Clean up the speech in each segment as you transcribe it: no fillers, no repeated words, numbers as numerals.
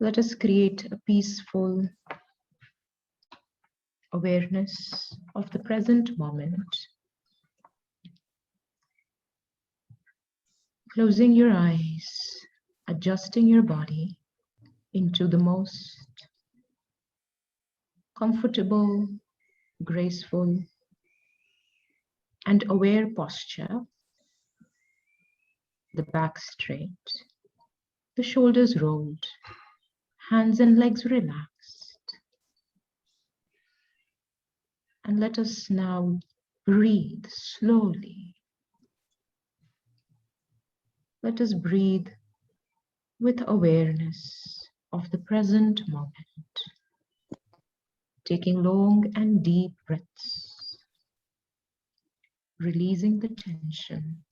Let us create a peaceful awareness of the present moment. Closing your eyes, adjusting your body into the most comfortable, graceful, and aware posture. The back straight, the shoulders rolled, hands and legs relaxed. And let us now breathe slowly. Let us breathe with awareness of the present moment. Taking long and deep breaths, releasing the tension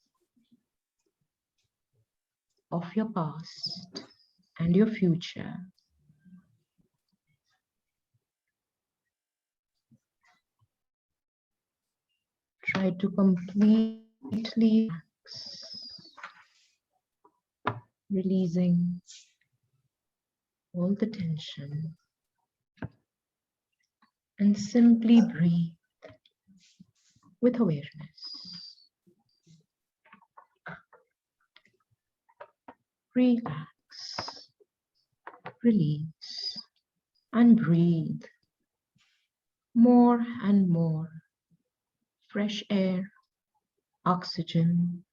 of your past and your future. Try to completely relax, releasing all the tension, and simply breathe with awareness. Relax, release, and breathe more and more fresh air, oxygen,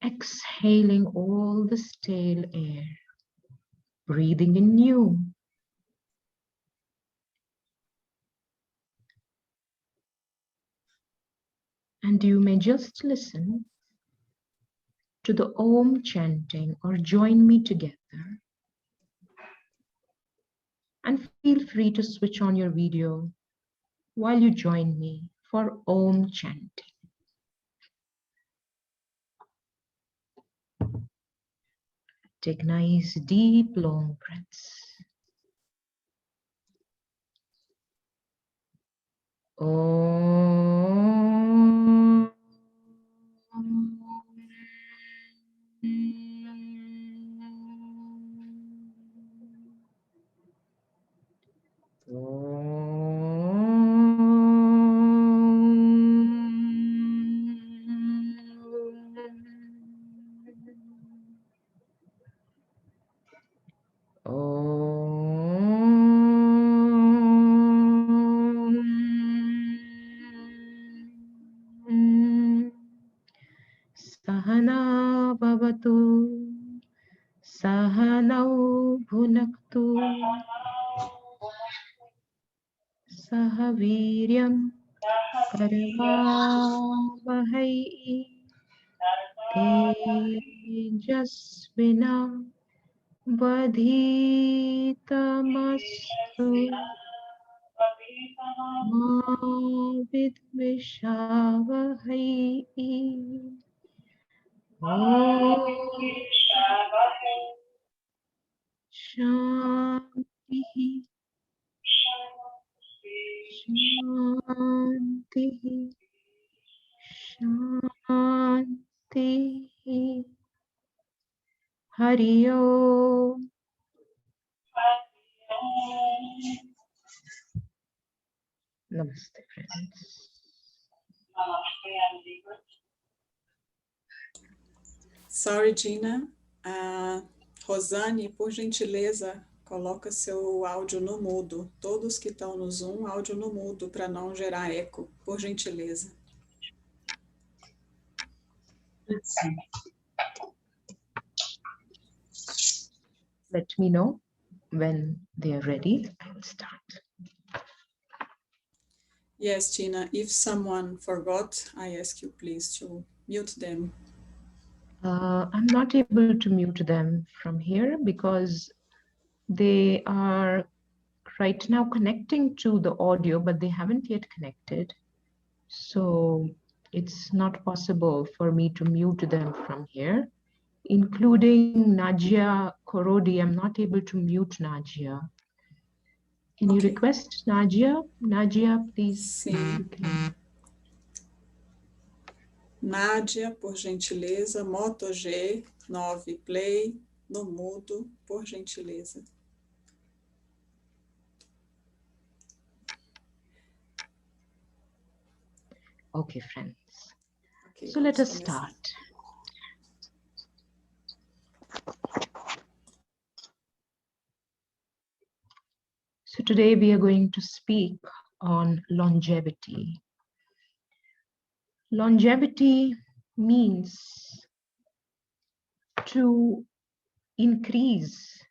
exhaling all the stale air, breathing in new. And you may just listen to the Om chanting or join me together. And feel free to switch on your video while you join me for Om chanting. Take nice, deep, long breaths. Om. Sahana bhavatu, sahanau bhunaktu, sahaviryam karavavahai, tejasvina vadhitamastu, ma vidvishavahai. Om Shanti, Shanti, Shanti. Hari Om. Namaste, friends. Sorry, Gina. Rosane, por gentileza, coloca seu áudio no mudo. Todos que estão no Zoom, áudio no mudo, para não gerar eco, por gentileza. Let me know when they are ready. I will start. Yes, Gina, if someone forgot, I ask you please to mute them. I'm not able to mute them from here because they are right now connecting to the audio, but they haven't yet connected. So it's not possible for me to mute them from here, including Najia Korodi. I'm not able to mute Najia. Can you request Najia? Najia, please. Sim. Nádia, por gentileza, Moto G9 Play. no mudo, por gentileza. Okay, friends. Ok, So let vamos us começar. start. So today we are going to speak on longevity. Longevity means to increase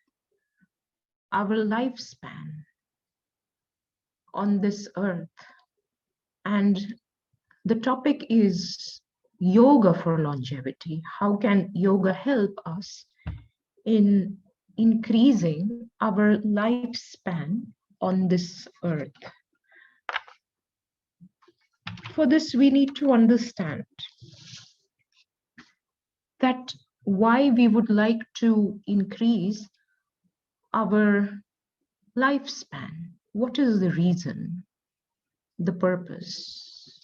our lifespan on this earth. And the topic is yoga for longevity. How can yoga help us in increasing our lifespan on this earth? For this, we need to understand that why we would like to increase our lifespan. What is the reason, the purpose?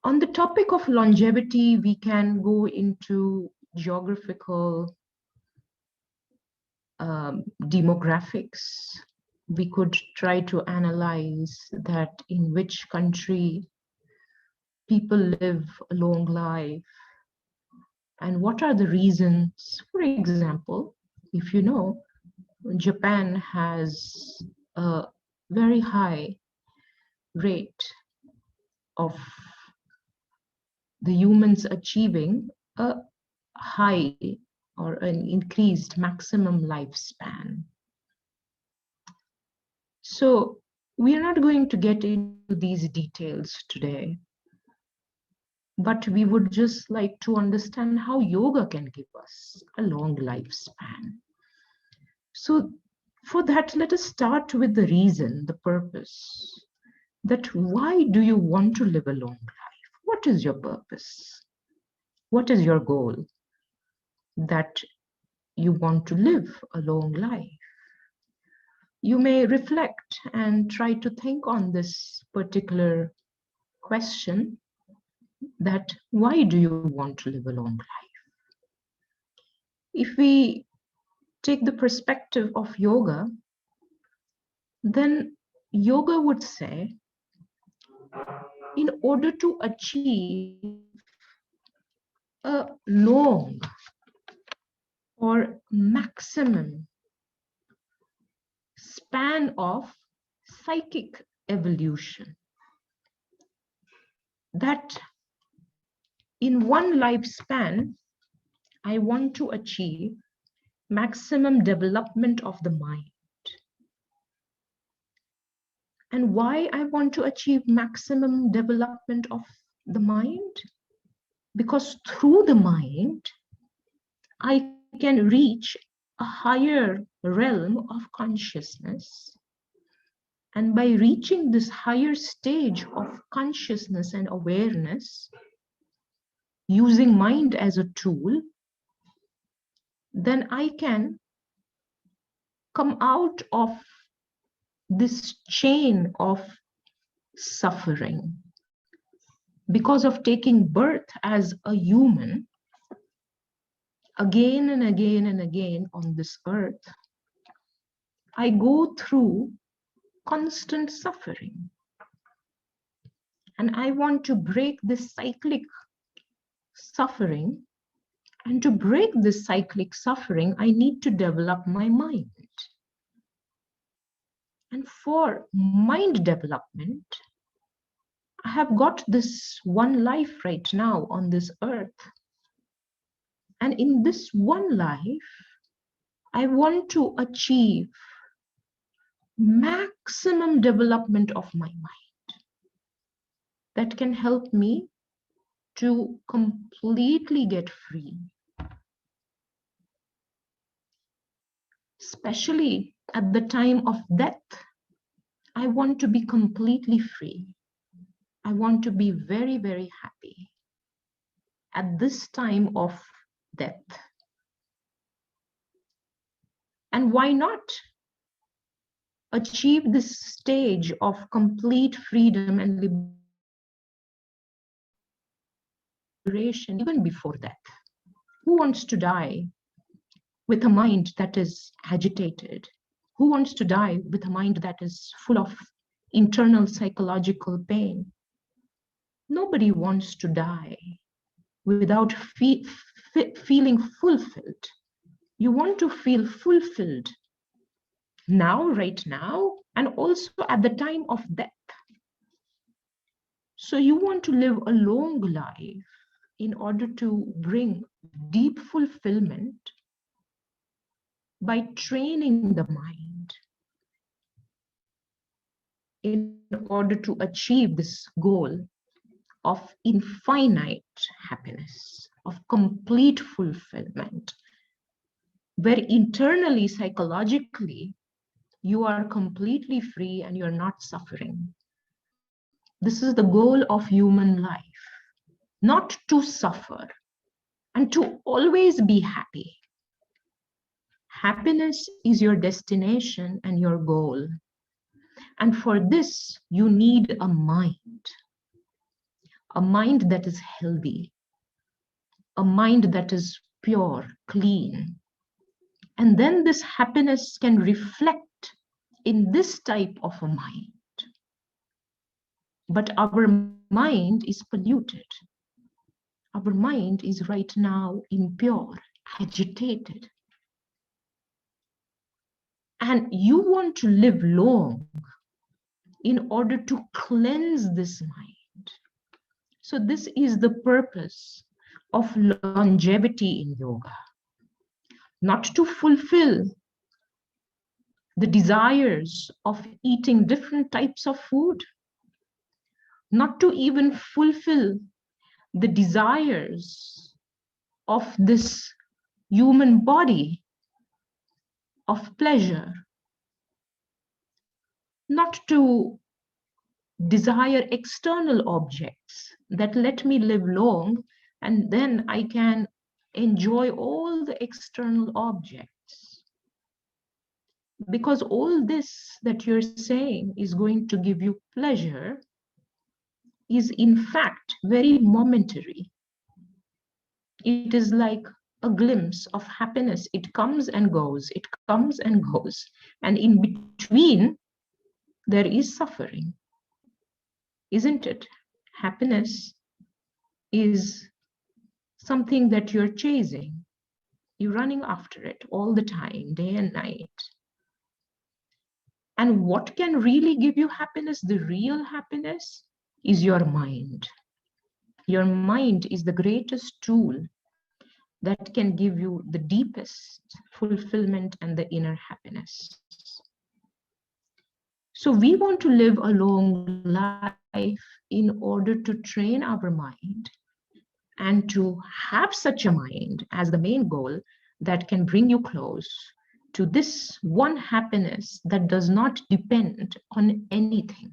On the topic of longevity, we can go into geographical demographics. We could try to analyze that in which country people live a long life and what are the reasons. For example, if you know, Japan has a very high rate of the humans achieving a high or an increased maximum lifespan. So we are not going to get into these details today, but we would just like to understand how yoga can give us a long lifespan. So for that, let us start with the reason, the purpose, that why do you want to live a long life? What is your purpose? What is your goal that you want to live a long life? You may reflect and try to think on this particular question, that why do you want to live a long life? If we take the perspective of yoga, then yoga would say, in order to achieve a long or maximum span of psychic evolution, that in one lifespan, I want to achieve maximum development of the mind. And why I want to achieve maximum development of the mind? Because through the mind, I can reach a higher realm of consciousness. And by reaching this higher stage of consciousness and awareness, using mind as a tool, then I can come out of this chain of suffering. Because of taking birth as a human, again and again and again on this earth, I go through constant suffering. And I want to break this cyclic suffering. And to break this cyclic suffering, I need to develop my mind. And for mind development, I have got this one life right now on this earth. And in this one life, I want to achieve maximum development of my mind that can help me to completely get free. Especially at the time of death, I want to be completely free. I want to be very, very happy at this time of death. And why not achieve this stage of complete freedom and liberation even before death? Who wants to die with a mind that is agitated? Who wants to die with a mind that is full of internal psychological pain? Nobody wants to die without feeling fulfilled. You want to feel fulfilled now, right now, and also at the time of death. So you want to live a long life in order to bring deep fulfillment by training the mind in order to achieve this goal of infinite happiness, of complete fulfillment, where internally, psychologically, you are completely free and you're not suffering. This is the goal of human life, not to suffer and to always be happy. Happiness is your destination and your goal. And for this, you need a mind that is healthy, a mind that is pure, clean. And then this happiness can reflect in this type of a mind. But our mind is polluted. Our mind is right now impure, agitated. And you want to live long in order to cleanse this mind. So this is the purpose of longevity in yoga. Not to fulfill the desires of eating different types of food, not to even fulfill the desires of this human body of pleasure, not to desire external objects that let me live long and then I can enjoy all the external objects. Because all this that you're saying is going to give you pleasure is in fact very momentary. It is like a glimpse of happiness. It comes and goes, it comes and goes. And in between, there is suffering, isn't it? Happiness is something that you're chasing. You're running after it all the time, day and night. And what can really give you happiness, the real happiness, is your mind. Your mind is the greatest tool that can give you the deepest fulfillment and the inner happiness. So we want to live a long life in order to train our mind and to have such a mind as the main goal that can bring you close to this one happiness that does not depend on anything.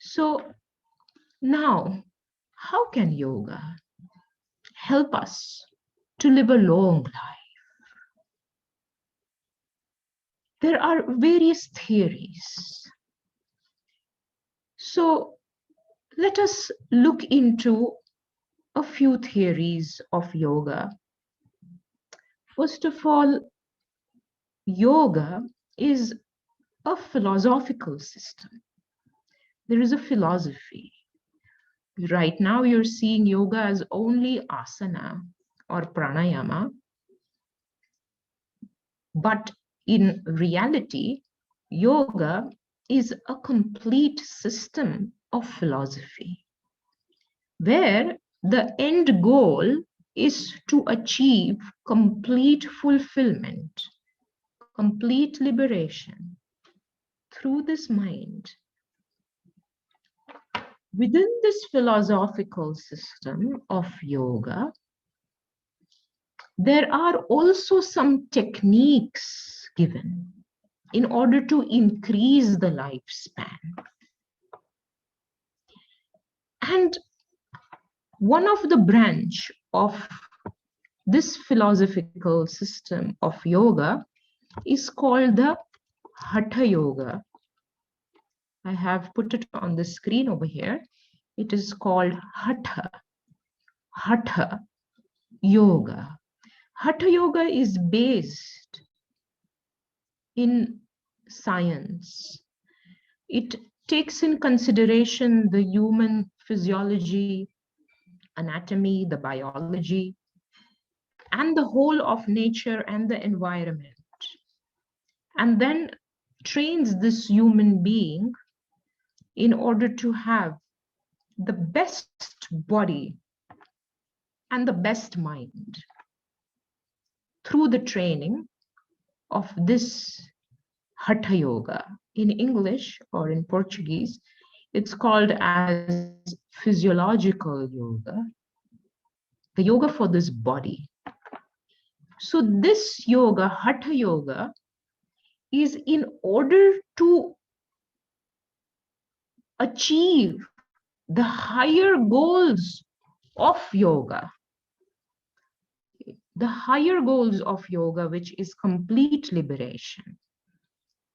So now, how can yoga help us to live a long life? There are various theories. So let us look into a few theories of yoga. First of all, yoga is a philosophical system. There is a philosophy. Right now, you're seeing yoga as only asana or pranayama. But in reality, yoga is a complete system of philosophy where the end goal is to achieve complete fulfillment, complete liberation through this mind. Within this philosophical system of yoga, there are also some techniques given in order to increase the lifespan. And one of the branch of this philosophical system of yoga is called the Hatha Yoga. I have put it on the screen over here. It is called Hatha Yoga. Hatha Yoga is based in science. It takes in consideration the human physiology, anatomy, the biology, and the whole of nature and the environment, and then trains this human being in order to have the best body and the best mind through the training of this Hatha Yoga. In English or in Portuguese, it's called as physiological yoga, the yoga for this body. So this yoga, Hatha Yoga, is in order to achieve the higher goals of yoga, the higher goals of yoga, which is complete liberation.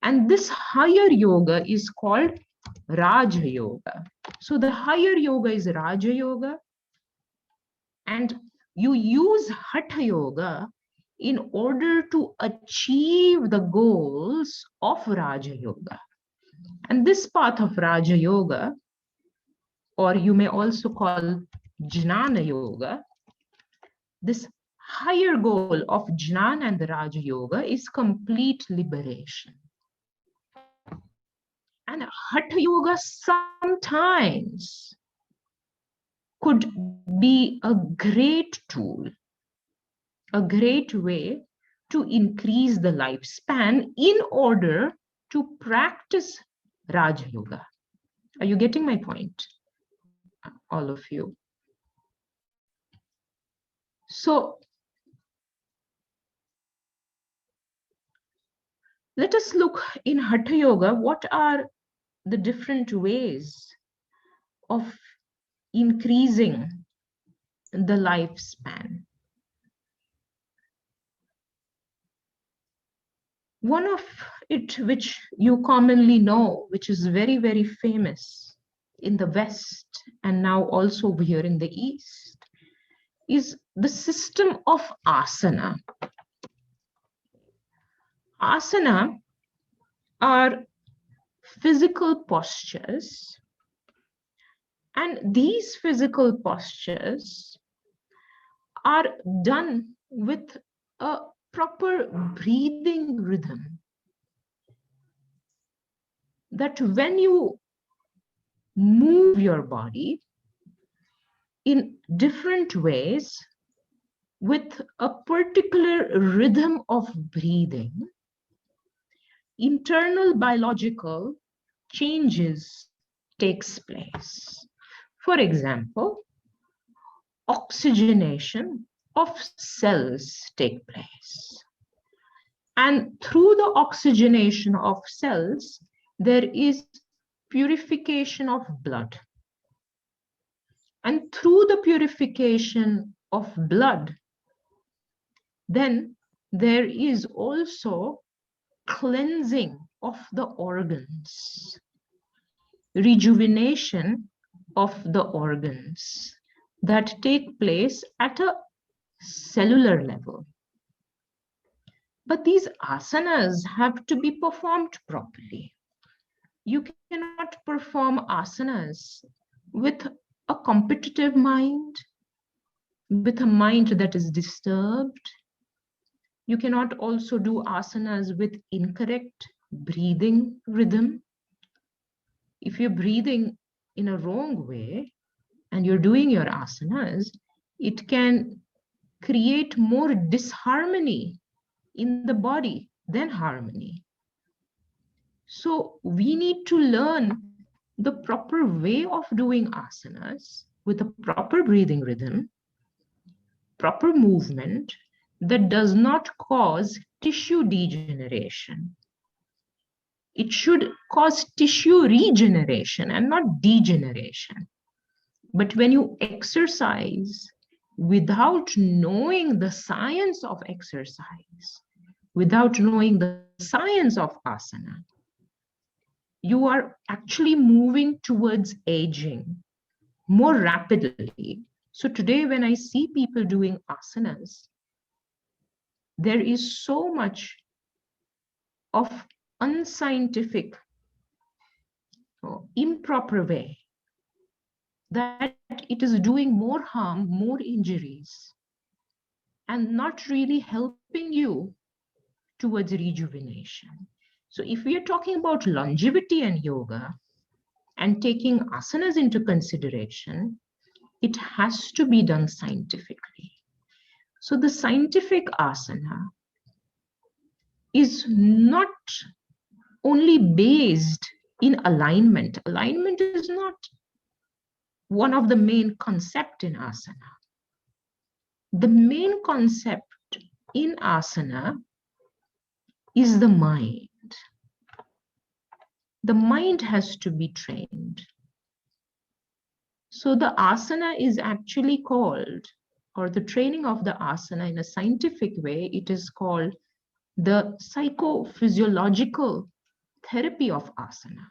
And this higher yoga is called Raja Yoga. So the higher yoga is Raja Yoga, and you use Hatha Yoga in order to achieve the goals of Raja Yoga. And this path of Raja Yoga, or you may also call Jnana Yoga, this higher goal of Jnana and the Raja Yoga is complete liberation. And Hatha Yoga sometimes could be a great tool, a great way to increase the lifespan in order to practice Raja Yoga. Are you getting my point, all of you? So let us look in Hatha Yoga, what are the different ways of increasing the lifespan. One of it, which you commonly know, which is very, very famous in the West and now also here in the East, is the system of asana. Asana are physical postures, and these physical postures are done with a proper breathing rhythm, that when you move your body in different ways with a particular rhythm of breathing, internal biological changes takes place. For example, oxygenation of cells take place. And through the oxygenation of cells, there is purification of blood. And through the purification of blood, then there is also cleansing of the organs, rejuvenation of the organs that take place at a cellular level. But these asanas have to be performed properly. You cannot perform asanas with a competitive mind, with a mind that is disturbed. You cannot also do asanas with incorrect breathing rhythm. If you're breathing in a wrong way and you're doing your asanas, it can create more disharmony in the body than harmony. So we need to learn the proper way of doing asanas with a proper breathing rhythm, proper movement that does not cause tissue degeneration. It should cause tissue regeneration and not degeneration. But when you exercise without knowing the science of exercise, without knowing the science of asana, you are actually moving towards aging more rapidly. So today, when I see people doing asanas, there is so much of unscientific or improper way that it is doing more harm, more injuries, and not really helping you towards rejuvenation. So if we are talking about longevity and yoga and taking asanas into consideration, it has to be done scientifically. So the scientific asana is not only based in alignment. Alignment is not one of the main concept in asana. The main concept in asana is the mind. The mind has to be trained. So the asana is actually called, or the training of the asana in a scientific way, it is called the psychophysiological therapy of asana.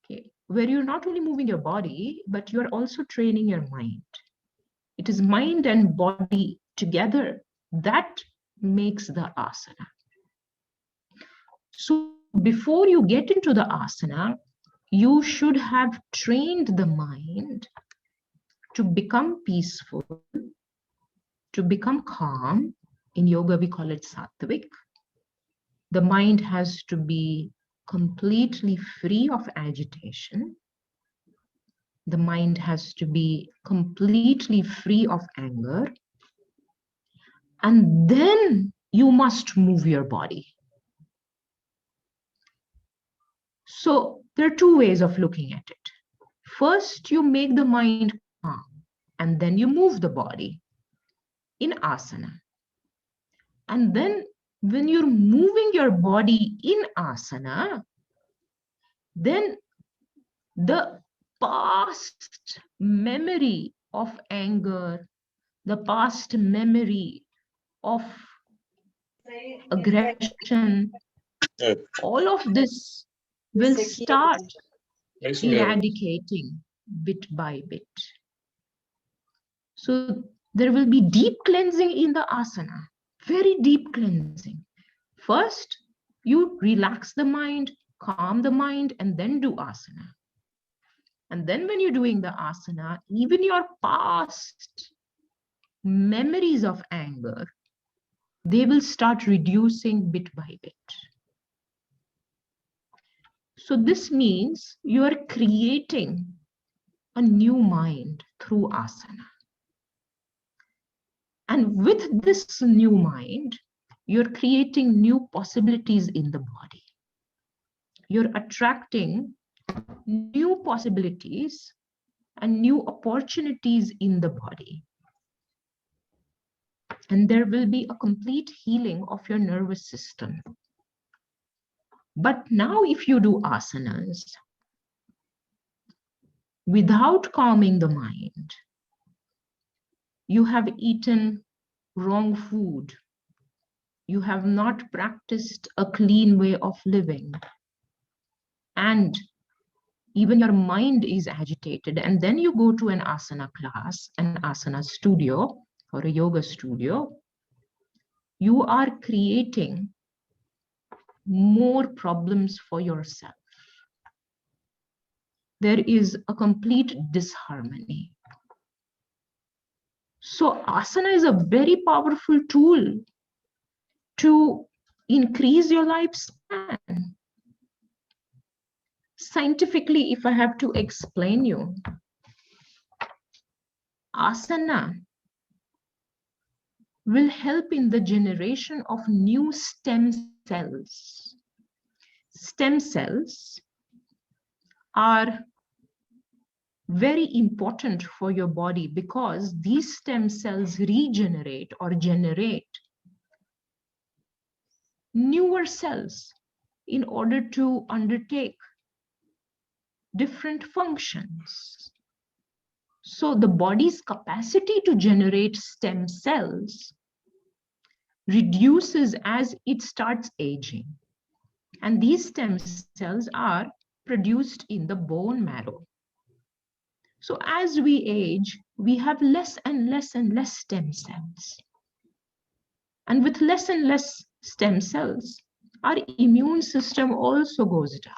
Okay, where you're not only moving your body, but you're also training your mind. It is mind and body together that makes the asana. So before you get into the asana, you should have trained the mind to become peaceful, to become calm. In yoga, we call it sattvic. The mind has to be completely free of agitation. The mind has to be completely free of anger. And then you must move your body. So there are two ways of looking at it. First, you make the mind calm, and then you move the body in asana. And then when you're moving your body in asana, then the past memory of anger, the past memory of aggression, Evet. all of this will start eradicating bit by bit. So there will be deep cleansing in the asana, very deep cleansing. First, you relax the mind, calm the mind, and then do asana. And then when you're doing the asana, even your past memories of anger, they will start reducing bit by bit. So this means you are creating a new mind through asana. And with this new mind, you're creating new possibilities in the body. You're attracting new possibilities and new opportunities in the body. And there will be a complete healing of your nervous system. But now if you do asanas without calming the mind, you have eaten wrong food, you have not practiced a clean way of living, and even your mind is agitated, and then you go to an asana class, an asana studio or a yoga studio, you are creating more problems for yourself. There is a complete disharmony. So asana is a very powerful tool to increase your lifespan. Scientifically, if I have to explain you, asana will help in the generation of new stem cells. Stem cells are very important for your body because these stem cells regenerate or generate newer cells in order to undertake different functions. So the body's capacity to generate stem cells reduces as it starts aging. And these stem cells are produced in the bone marrow. So as we age, we have less and less and less stem cells. And with less and less stem cells, our immune system also goes down.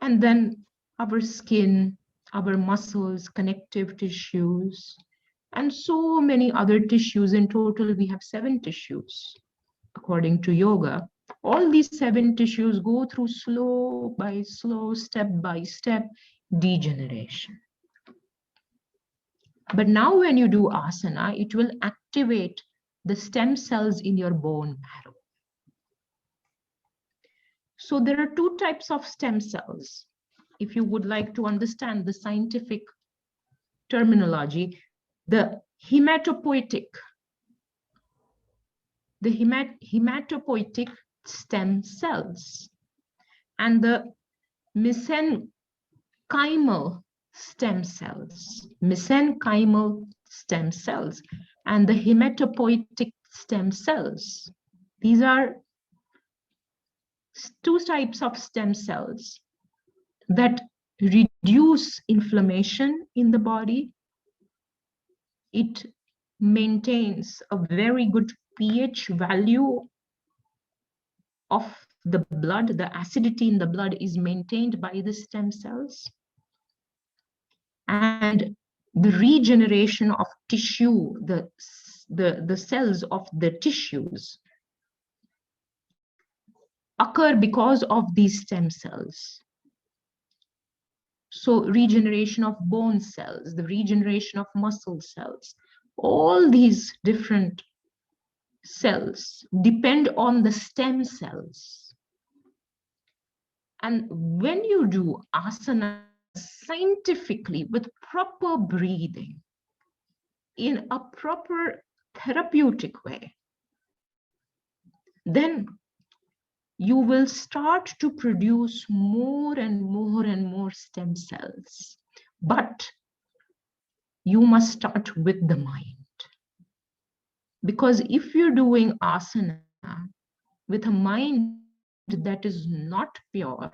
And then our skin, our muscles, connective tissues, and so many other tissues. In total, we have 7 tissues, according to yoga. All these 7 tissues go through slow by slow, step by step degeneration. But now when you do asana, it will activate the stem cells in your bone marrow. So there are 2 types of stem cells. If you would like to understand the scientific terminology, the hematopoietic, hematopoietic stem cells and the mesenchymal stem cells, and the hematopoietic stem cells. These are 2 types of stem cells that reduce inflammation in the body. It maintains a very good pH value of the blood. The acidity in the blood is maintained by the stem cells. And the regeneration of tissue, the cells of the tissues occur because of these stem cells. So regeneration of bone cells, the regeneration of muscle cells, all these different cells depend on the stem cells. And when you do asana scientifically with proper breathing, in a proper therapeutic way, then you will start to produce more and more and more stem cells. But you must start with the mind. Because if you're doing asana with a mind that is not pure,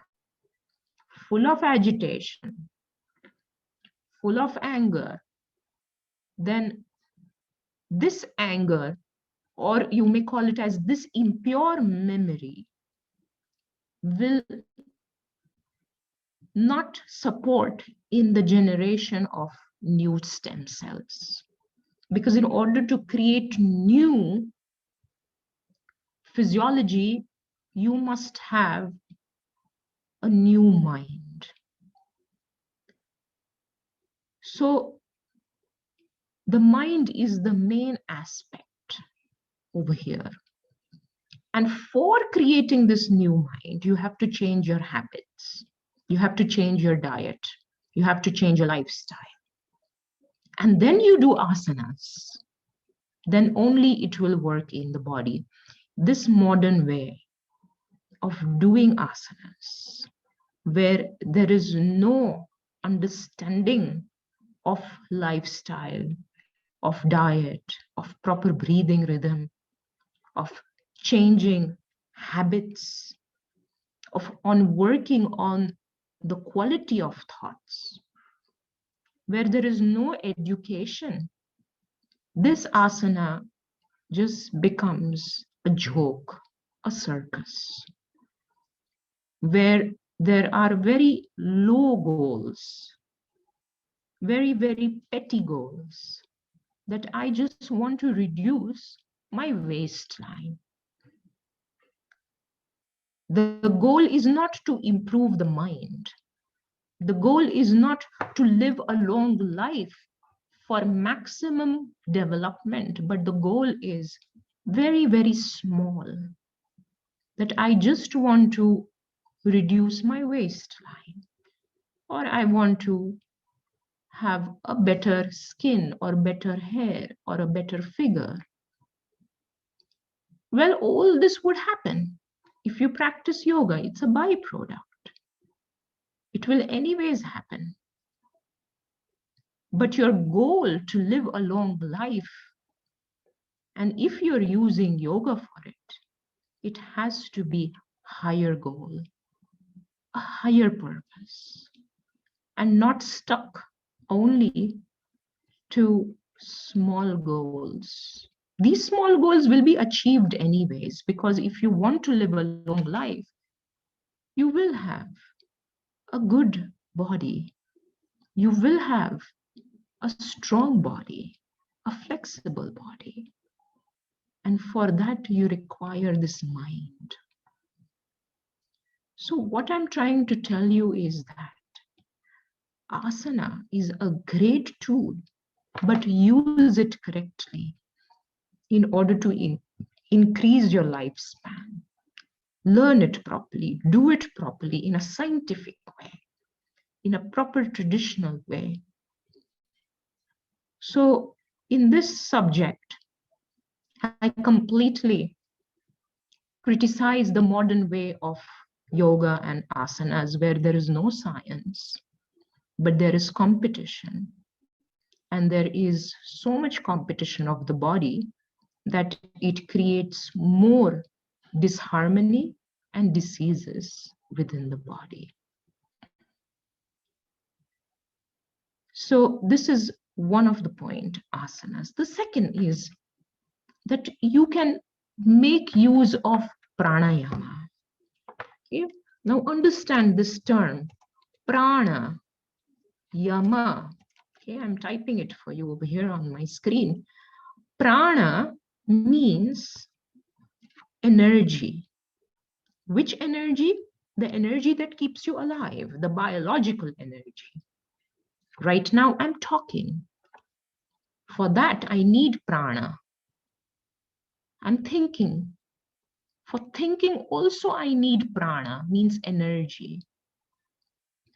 full of agitation, full of anger, then this anger, or you may call it as this impure memory, will not support in the generation of new stem cells. Because in order to create new physiology, you must have a new mind. So the mind is the main aspect over here. And for creating this new mind, you have to change your habits. You have to change your diet. You have to change your lifestyle. And then you do asanas. Then only it will work in the body. This modern way of doing asanas, where there is no understanding of lifestyle, of diet, of proper breathing rhythm, of changing habits, on working on the quality of thoughts, where there is no education, this asana just becomes a joke, a circus, where there are very low goals, very, very petty goals, that I just want to reduce my waistline. The goal is not to improve the mind. The goal is not to live a long life for maximum development, but the goal is very, very small, that I just want to reduce my waistline, or I want to have a better skin or better hair or a better figure. Well, all this would happen if you practice yoga. It's a byproduct. It will anyways happen. But your goal to live a long life, and if you're using yoga for it, it has to be higher goal, a higher purpose, and not stuck only to small goals. These small goals will be achieved anyways, because if you want to live a long life, you will have a good body. You will have a strong body, a flexible body. And for that, you require this mind. So what I'm trying to tell you is that asana is a great tool, but use it correctly in order to increase your lifespan. Learn it properly, do it properly in a scientific way, in a proper traditional way. So in this subject, I completely criticize the modern way of yoga and asanas where there is no science, but there is competition. And there is so much competition of the body that it creates more disharmony and diseases within the body. So this is one of the point, asanas. The second is that you can make use of pranayama. Okay? Now understand this term, prana, yama. Okay, I'm typing it for you over here on my screen. Prana means energy. Which energy? The energy that keeps you alive, the biological energy. Right now, I'm talking. For that, I need prana. I'm thinking. For thinking, also, I need prana, means energy.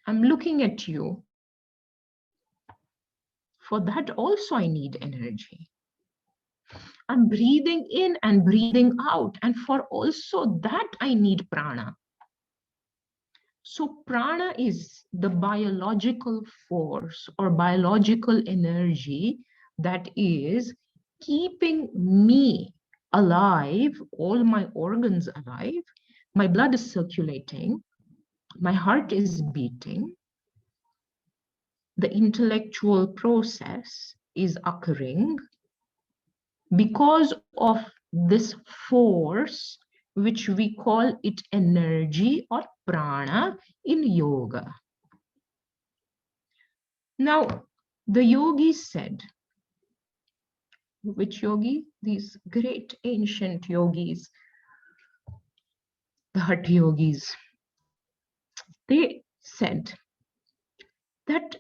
I'm looking at you. For that, also, I need energy. I'm breathing in and breathing out. And for also that, I need prana. So prana is the biological force or biological energy that is keeping me alive, all my organs alive. My blood is circulating, my heart is beating, the intellectual process is occurring because of this force, which we call it energy or prana in yoga. Now, the yogis said, which yogi? These great ancient yogis, the Hatha yogis, they said that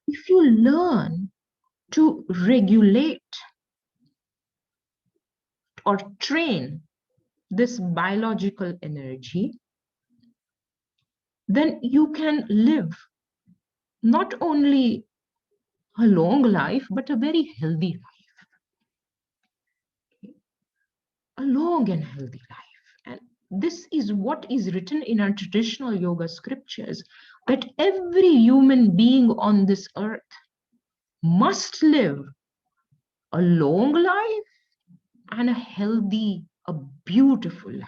if you learn to regulate or train this biological energy, then you can live not only a long life, but a very healthy life, a long and healthy life. And this is what is written in our traditional yoga scriptures, that every human being on this earth must live a long life and a healthy, a beautiful life.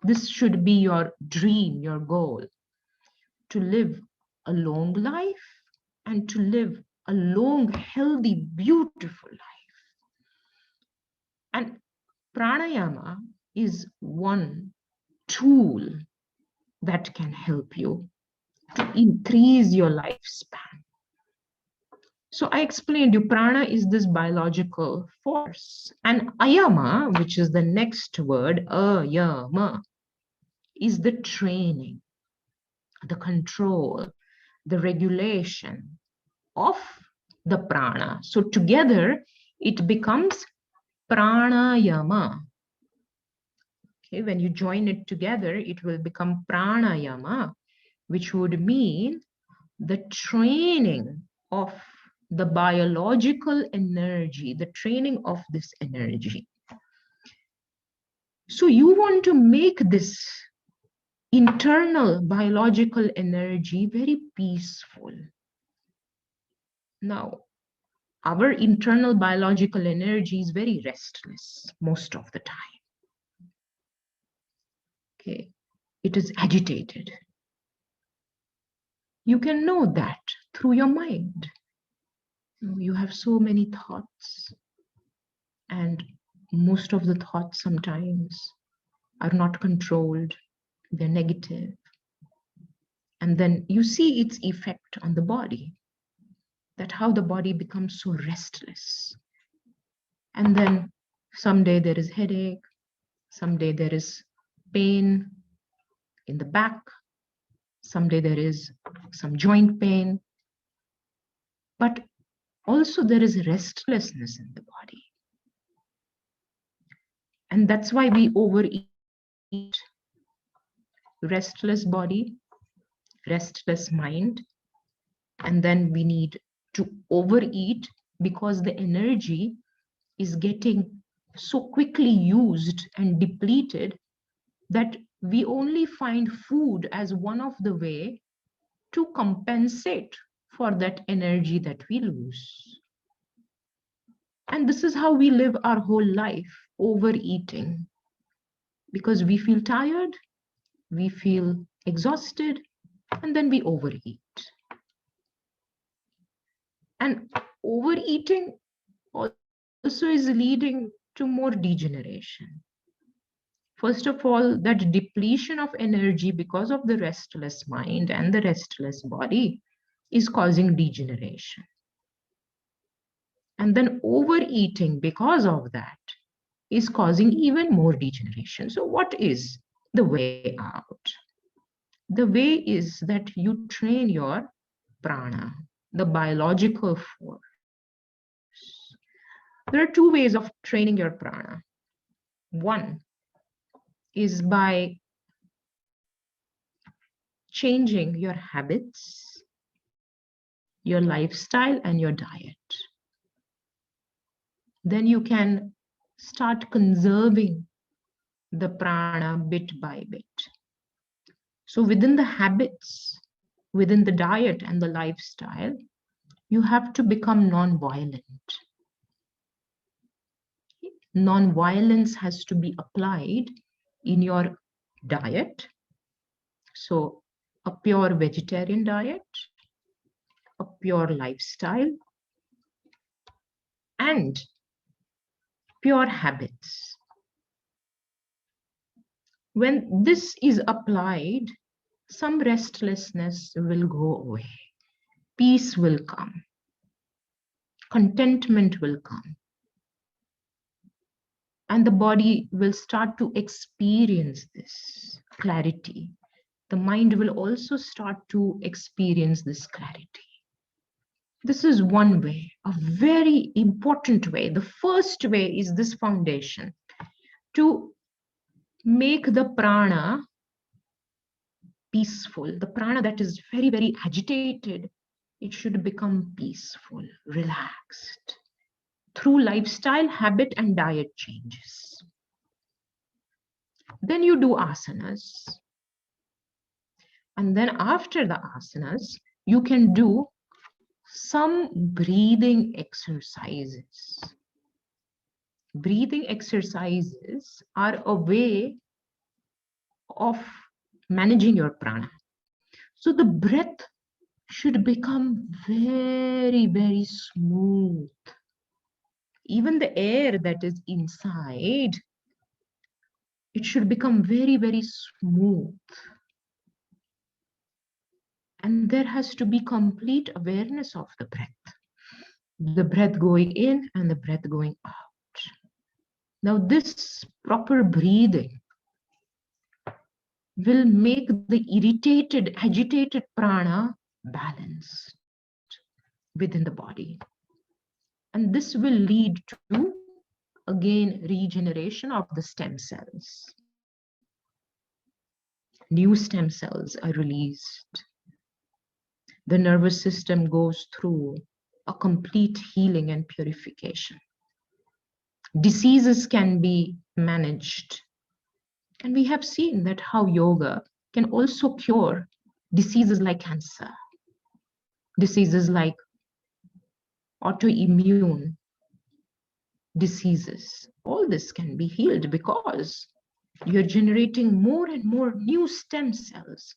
This should be your dream, your goal, to live a long life and to live a long, healthy, beautiful life. And pranayama is one tool that can help you to increase your lifespan. So I explained you, prana is this biological force, and ayama, which is the next word, ayama, is the training, the control, the regulation of the prana. So together it becomes pranayama. Okay, when you join it together, it will become pranayama, which would mean the training of the biological energy, the training of this energy. So you want to make this internal biological energy very peaceful. Now, our internal biological energy is very restless most of the time. Okay, it is agitated. You can know that through your mind. You have so many thoughts. And most of the thoughts sometimes are not controlled, they're negative. And then you see its effect on the body, that how the body becomes so restless. And then someday there is headache, someday there is pain in the back, someday there is some joint pain, but also there is restlessness in the body. And that's why we overeat. Restless body, restless mind, and then we need to overeat because the energy is getting so quickly used and depleted that we only find food as one of the way to compensate for that energy that we lose. And this is how we live our whole life, overeating, because we feel tired, we feel exhausted, and then we overeat. And overeating also is leading to more degeneration. First of all, that depletion of energy because of the restless mind and the restless body is causing degeneration. And then overeating because of that is causing even more degeneration. So, what is the way out? The way is that you train your prana, the biological force. There are two ways of training your prana. One is by changing your habits, your lifestyle, and your diet. Then you can start conserving the prana bit by bit. So, within the habits, within the diet and the lifestyle, you have to become non-violent. Non-violence has to be applied in your diet. So, a pure vegetarian diet, a pure lifestyle, and pure habits. When this is applied, some restlessness will go away, peace will come, contentment will come, and the body will start to experience this clarity. The mind will also start to experience this clarity. This is one way, a very important way. The first way is this foundation to make the prana peaceful. The prana that is very, very agitated, it should become peaceful, relaxed through lifestyle, habit, and diet changes. Then you do asanas. And then after the asanas, you can do some breathing exercises. Breathing exercises are a way of managing your prana. So the breath should become very, very smooth. Even the air that is inside, it should become very, very smooth. And there has to be complete awareness of the breath going in and the breath going out. Now, this proper breathing will make the irritated, agitated prana balanced within the body. And this will lead to, again, regeneration of the stem cells. New stem cells are released. The nervous system goes through a complete healing and purification. Diseases can be managed. And we have seen that how yoga can also cure diseases like cancer, diseases like autoimmune diseases. All this can be healed because you're generating more and more new stem cells.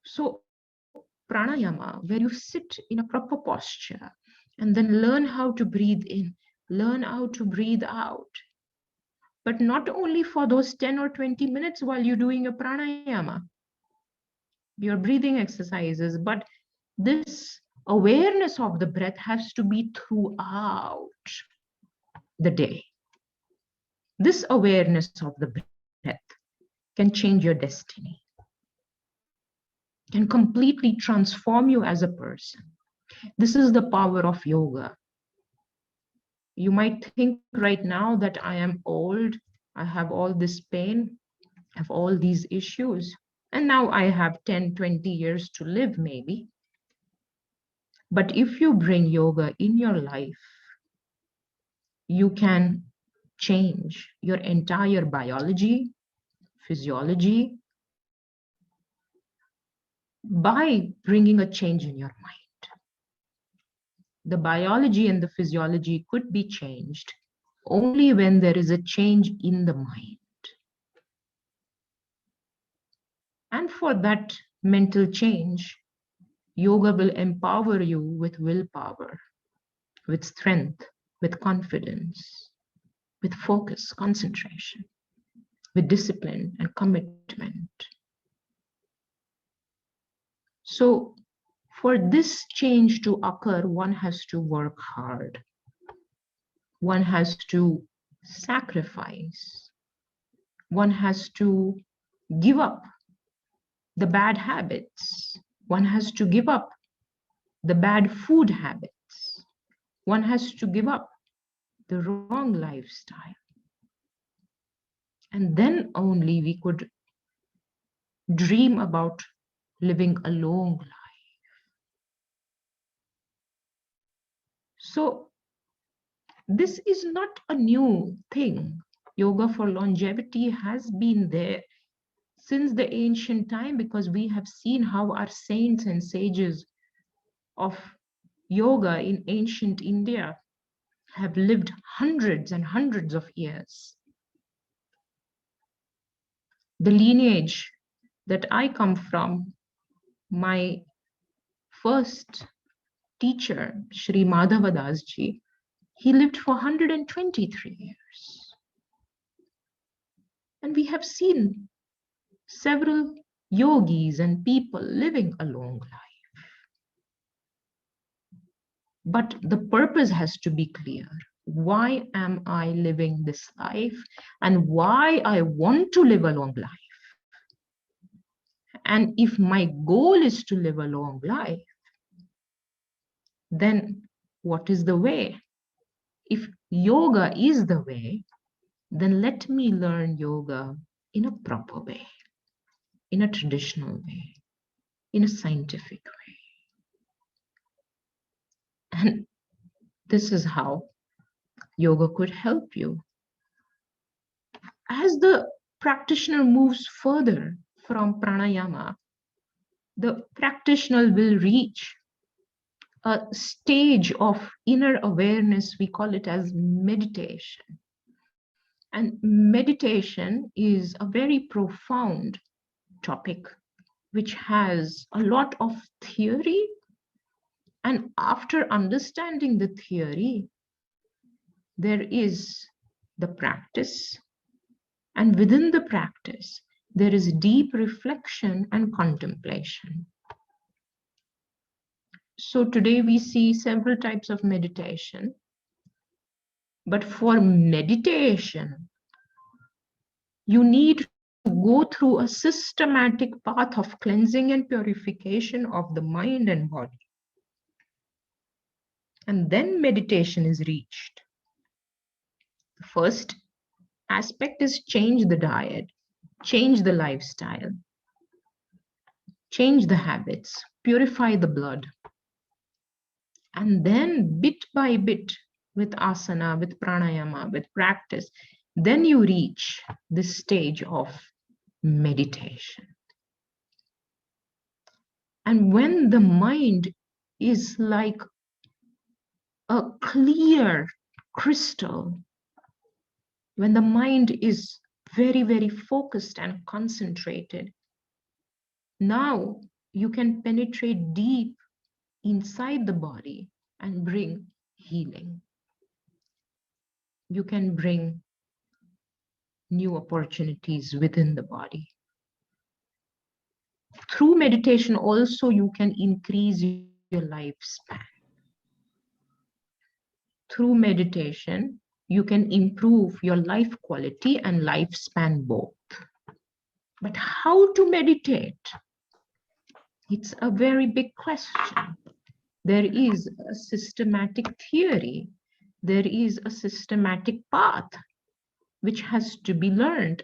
So pranayama, where you sit in a proper posture And then learn how to breathe in, learn how to breathe out. But not only for those 10 or 20 minutes while you're doing a pranayama, your breathing exercises, but this awareness of the breath has to be throughout the day. This awareness of the breath can change your destiny, can completely transform you as a person. This is the power of yoga. You might think right now that I am old, I have all this pain, I have all these issues, and now I have 10, 20 years to live maybe. But if you bring yoga in your life, you can change your entire biology, physiology, by bringing a change in your mind. The biology and the physiology could be changed only when there is a change in the mind. And for that mental change, yoga will empower you with willpower, with strength, with confidence, with focus, concentration, with discipline and commitment. So, for this change to occur, one has to work hard. One has to sacrifice. One has to give up the bad habits. One has to give up the bad food habits. One has to give up the wrong lifestyle. And then only we could dream about living a long life. So, this is not a new thing. Yoga for longevity has been there since the ancient time, because we have seen how our saints and sages of yoga in ancient India have lived hundreds and hundreds of years. The lineage that I come from, my first teacher, Sri Madhavadas ji, he lived for 123 years. And we have seen several yogis and people living a long life. But the purpose has to be clear. Why am I living this life and why I want to live a long life? And if my goal is to live a long life, then what is the way? If yoga is the way, then let me learn yoga in a proper way, in a traditional way, in a scientific way. And this is how yoga could help you. As the practitioner moves further from pranayama, the practitioner will reach a stage of inner awareness. We call it as meditation. And meditation is a very profound topic which has a lot of theory. And after understanding the theory, there is the practice. And within the practice, there is deep reflection and contemplation. So today we see several types of meditation. But for meditation, you need to go through a systematic path of cleansing and purification of the mind and body. And then meditation is reached. The first aspect is change the diet, change the lifestyle, change the habits, purify the blood. And then bit by bit, with asana, with pranayama, with practice, then you reach this stage of meditation. And when the mind is like a clear crystal, when the mind is very, very focused and concentrated, now you can penetrate deep inside the body and bring healing. You can bring new opportunities within the body. Through meditation also, you can increase your lifespan. Through meditation, you can improve your life quality and lifespan both. But how to meditate? It's a very big question. There is a systematic theory. There is a systematic path which has to be learned.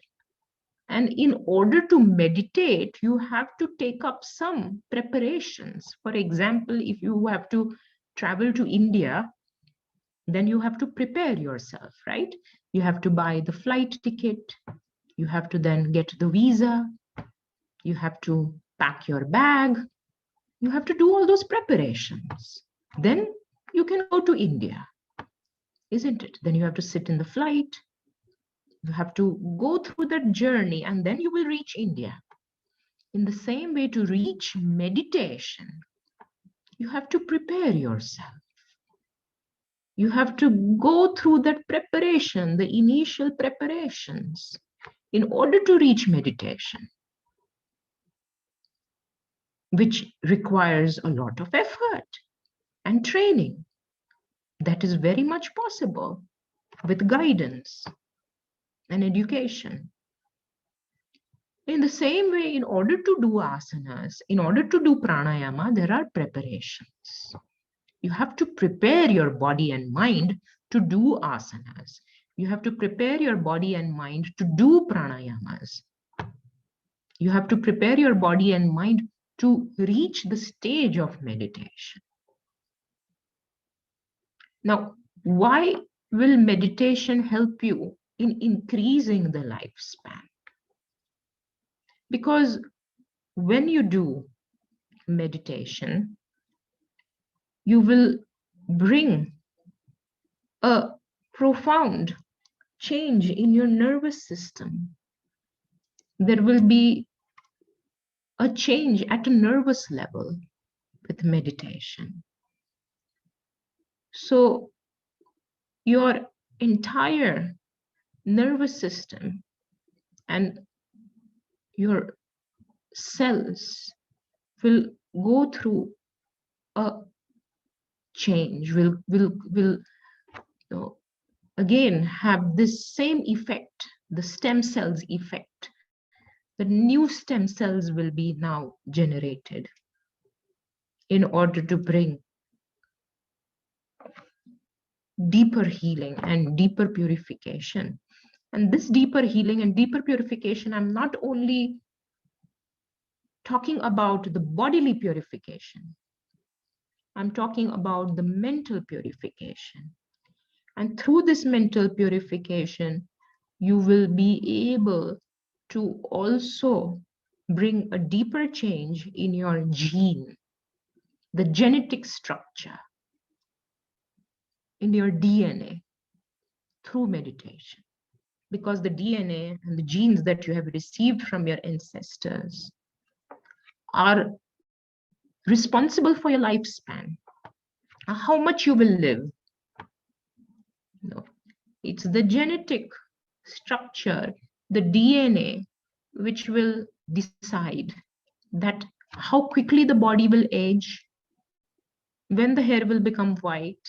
And in order to meditate, you have to take up some preparations. For example, if you have to travel to India, then you have to prepare yourself, right? You have to buy the flight ticket. You have to then get the visa. You have to pack your bag. You have to do all those preparations. Then you can go to India, isn't it? Then you have to sit in the flight. You have to go through that journey and then you will reach India. In the same way, to reach meditation, you have to prepare yourself. You have to go through that preparation, the initial preparations, in order to reach meditation, which requires a lot of effort and training. That is very much possible with guidance and education. In the same way, in order to do asanas, in order to do pranayama, there are preparations. You have to prepare your body and mind to do asanas. You have to prepare your body and mind to do pranayamas. You have to prepare your body and mind to reach the stage of meditation. Now, why will meditation help you in increasing the lifespan? Because when you do meditation, you will bring a profound change in your nervous system. There will be a change at a nervous level with meditation. So your entire nervous system and your cells will go through a change, will again have this same effect, the stem cells effect. The new stem cells will be now generated in order to bring deeper healing and deeper purification. And this deeper healing and deeper purification, I'm not only talking about the bodily purification, I'm talking about the mental purification. And through this mental purification, you will be able to also bring a deeper change in your gene, the genetic structure, in your DNA through meditation. Because the DNA and the genes that you have received from your ancestors are responsible for your lifespan, how much you will live. No, it's the genetic structure, the DNA, which will decide that how quickly the body will age, when the hair will become white,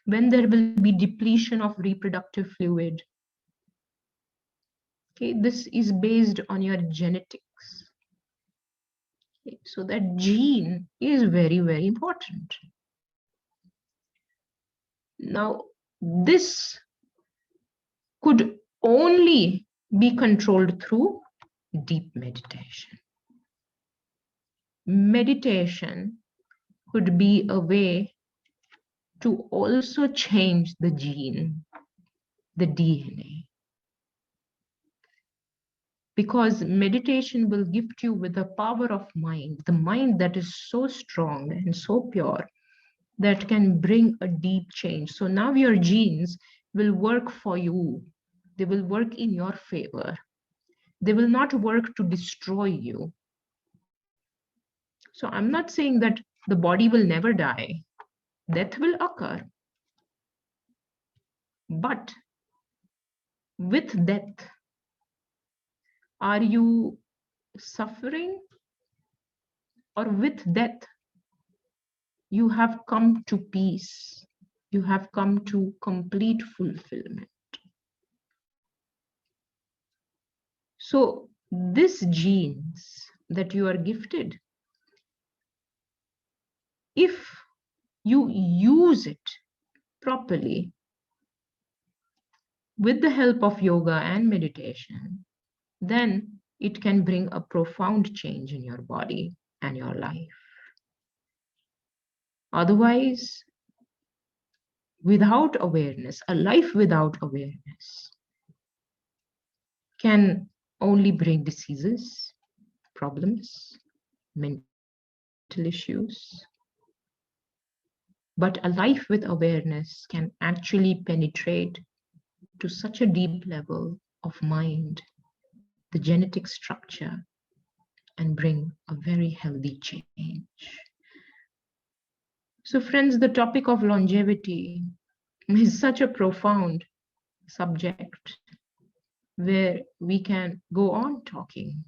when there will be depletion of reproductive fluid. Okay, this is based on your genetics. Okay, so that gene is very, very important. Now, this could only be controlled through deep meditation. Meditation could be a way to also change the gene, the DNA. Because meditation will gift you with the power of mind, the mind that is so strong and so pure that can bring a deep change. So now your genes will work for you. They will work in your favor. They will not work to destroy you. So I'm not saying that the body will never die. Death will occur. But with death, are you suffering? Or with death, you have come to peace. You have come to complete fulfillment. So these genes that you are gifted, if you use it properly with the help of yoga and meditation, then it can bring a profound change in your body and your life. Otherwise, without awareness, a life without awareness can only bring diseases, problems, mental issues. But a life with awareness can actually penetrate to such a deep level of mind, the genetic structure, and bring a very healthy change. So, friends, the topic of longevity is such a profound subject where we can go on talking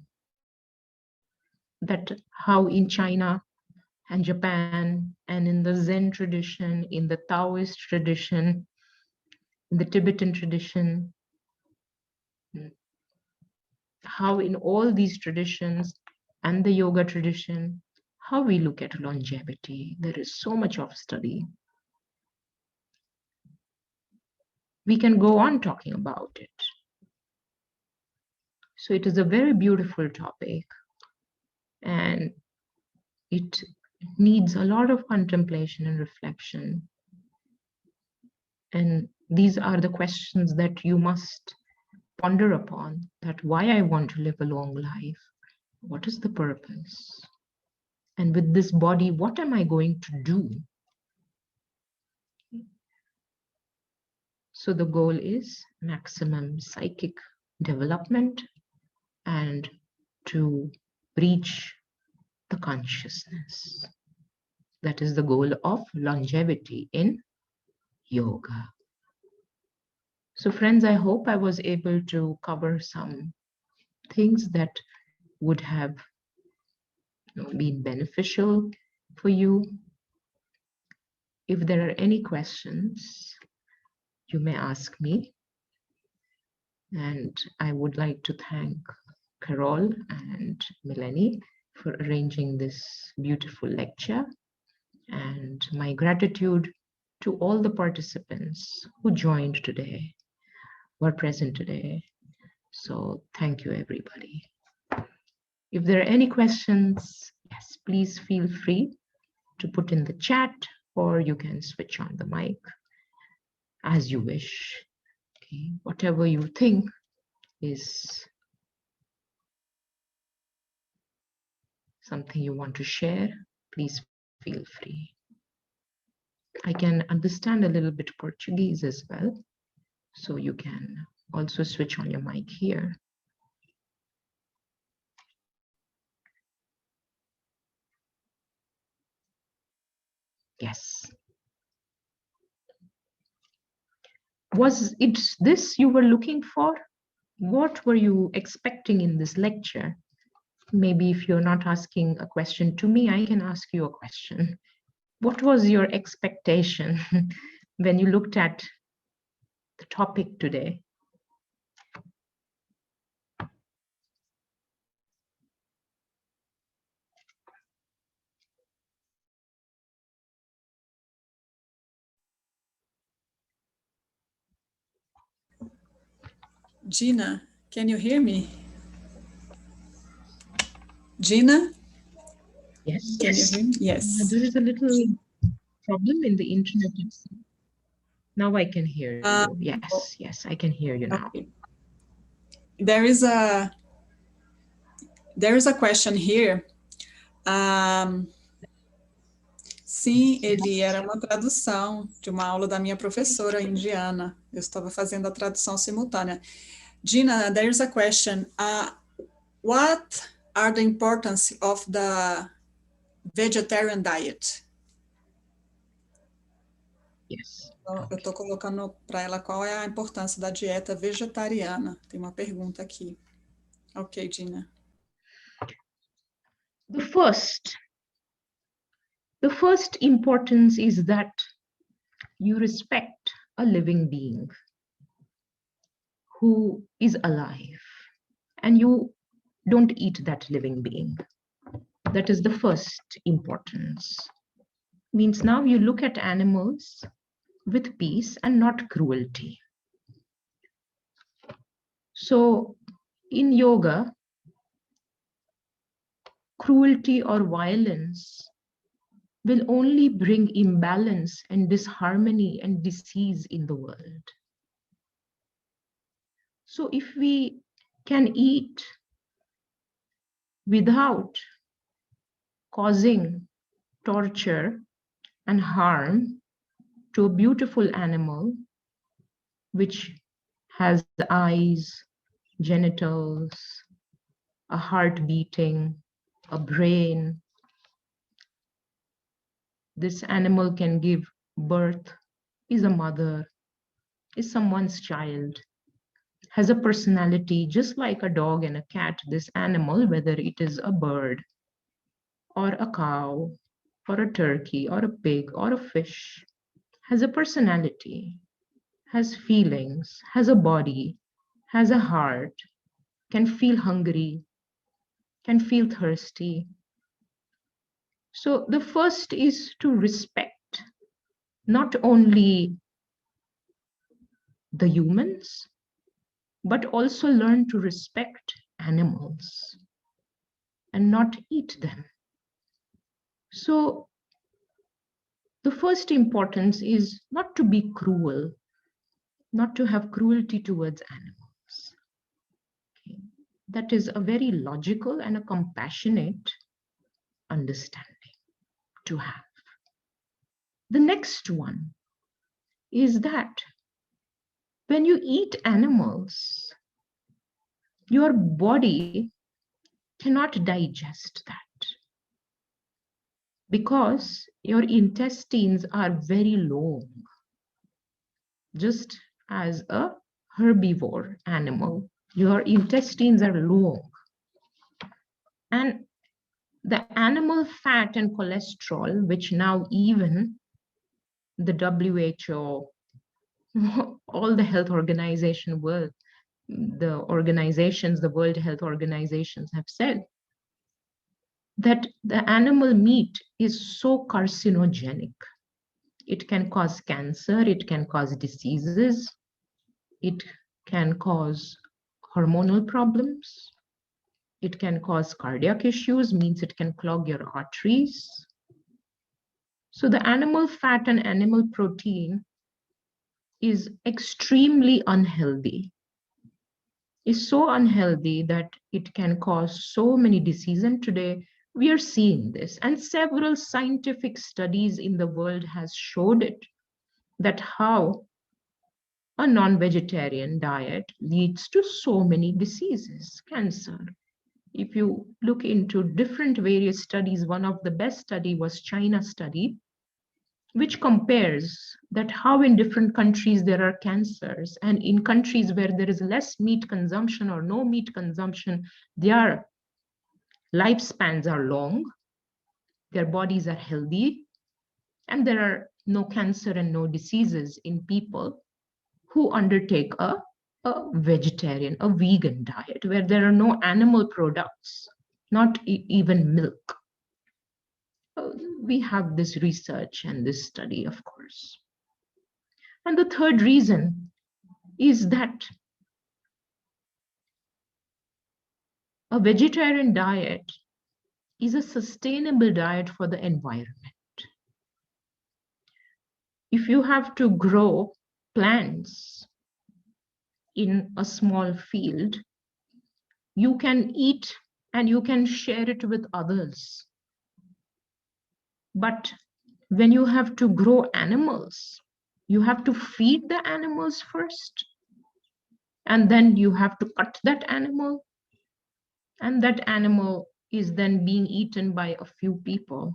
that how in China and Japan and in the Zen tradition, in the Taoist tradition, in the Tibetan tradition, how in all these traditions and the yoga tradition, how we look at longevity. There is so much of study. We can go on talking about it. So it is a very beautiful topic, and it needs a lot of contemplation and reflection. And these are the questions that you must ponder upon, that why I want to live a long life. What is the purpose? And with this body, what am I going to do? So the goal is maximum psychic development and to reach the consciousness. That is the goal of longevity in yoga. So friends, I hope I was able to cover some things that would have been beneficial for you. If there are any questions, you may ask me. And I would like to thank Carol and Melanie for arranging this beautiful lecture. And my gratitude to all the participants who joined today, were present today. So thank you, everybody. If there are any questions, yes, please feel free to put in the chat, or you can switch on the mic as you wish. Okay, whatever you think is something you want to share, please feel free. I can understand a little bit Portuguese as well, so you can also switch on your mic here. Yes. Was it this you were looking for? What were you expecting in this lecture? Maybe if you're not asking a question to me, I can ask you a question. What was your expectation when you looked at the topic today? Gina, can you hear me? Gina? Yes. Can you hear me? Yes. There is a little problem in the internet. Now I can hear you. Yes, yes, I can hear you now. Okay. There is a question here. Sim, ele era uma tradução de uma aula da minha professora indiana. Eu estava fazendo a tradução simultânea. Gina, there is a question. What are the importance of the vegetarian diet? Yes. Eu estou colocando para ela qual é a importância da dieta vegetariana. Tem uma pergunta aqui. Ok, Gina. The first importance is that you respect a living being who is alive, and you don't eat that living being. That is the first importance. Means now you look at animals with peace and not cruelty. So in yoga, cruelty or violence will only bring imbalance and disharmony and disease in the world. So if we can eat without causing torture and harm to a beautiful animal which has eyes, genitals, a heart beating, a brain. This animal can give birth, is a mother, is someone's child, has a personality just like a dog and a cat. This animal, whether it is a bird or a cow or a turkey or a pig or a fish, has a personality, has feelings, has a body, has a heart, can feel hungry, can feel thirsty. So the first is to respect not only the humans, but also learn to respect animals and not eat them. So the first importance is not to be cruel, not to have cruelty towards animals. Okay. That is a very logical and a compassionate understanding to have. The next one is that when you eat animals, your body cannot digest that because your intestines are very long, just as a herbivore animal. Your intestines are long. And the animal fat and cholesterol, which now even the WHO, all the health organization world, the organizations, the World Health Organizations have said that the animal meat is so carcinogenic. It can cause cancer, it can cause diseases, it can cause hormonal problems, it can cause cardiac issues, means it can clog your arteries. So the animal fat and animal protein is extremely unhealthy, is so unhealthy that it can cause so many diseases. And today we are seeing this, and several scientific studies in the world has showed it, that how a non-vegetarian diet leads to so many diseases, cancer. If you look into different various studies, one of the best study was China study, which compares that how in different countries there are cancers, and in countries where there is less meat consumption or no meat consumption, their lifespans are long, their bodies are healthy, and there are no cancer and no diseases in people who undertake a vegetarian, a vegan diet, where there are no animal products, not even milk. We have this research and this study, of course. And the third reason is that a vegetarian diet is a sustainable diet for the environment. If you have to grow plants in a small field, you can eat and you can share it with others. But when you have to grow animals, you have to feed the animals first, and then you have to cut that animal, and that animal is then being eaten by a few people.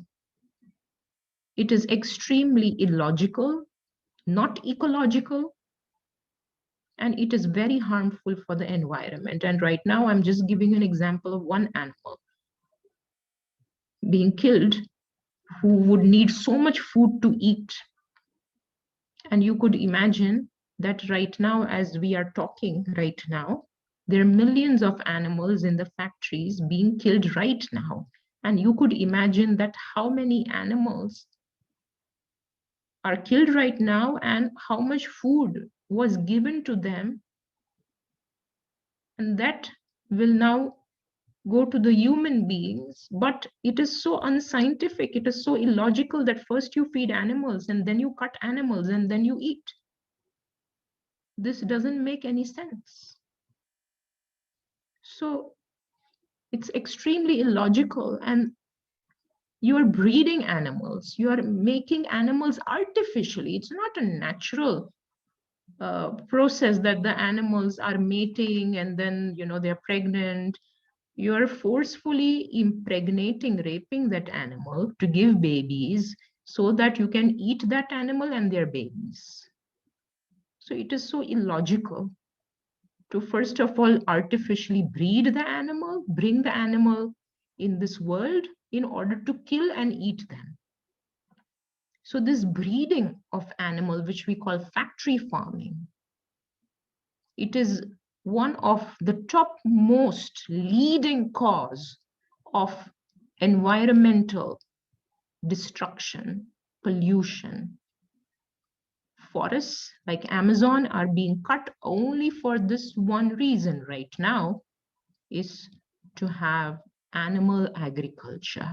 It is extremely illogical not ecological, and it is very harmful for the environment. And right now, I'm just giving an example of one animal being killed who would need so much food to eat. And you could imagine that right now, as we are talking right now, there are millions of animals in the factories being killed right now. And you could imagine that how many animals are killed right now and how much food was given to them. And that will now go to the human beings. But it is so unscientific, it is so illogical that first you feed animals and then you cut animals and then you eat. This doesn't make any sense. So it's extremely illogical, and you are breeding animals, you are making animals artificially. It's not a natural process that the animals are mating and then they're pregnant. You are forcefully impregnating, raping that animal to give babies so that you can eat that animal and their babies. So it is so illogical to first of all artificially breed the animal, bring the animal in this world in order to kill and eat them. So this breeding of animal, which we call factory farming, it is one of the topmost leading cause of environmental destruction, pollution. Forests like Amazon are being cut only for this one reason right now, is to have animal agriculture.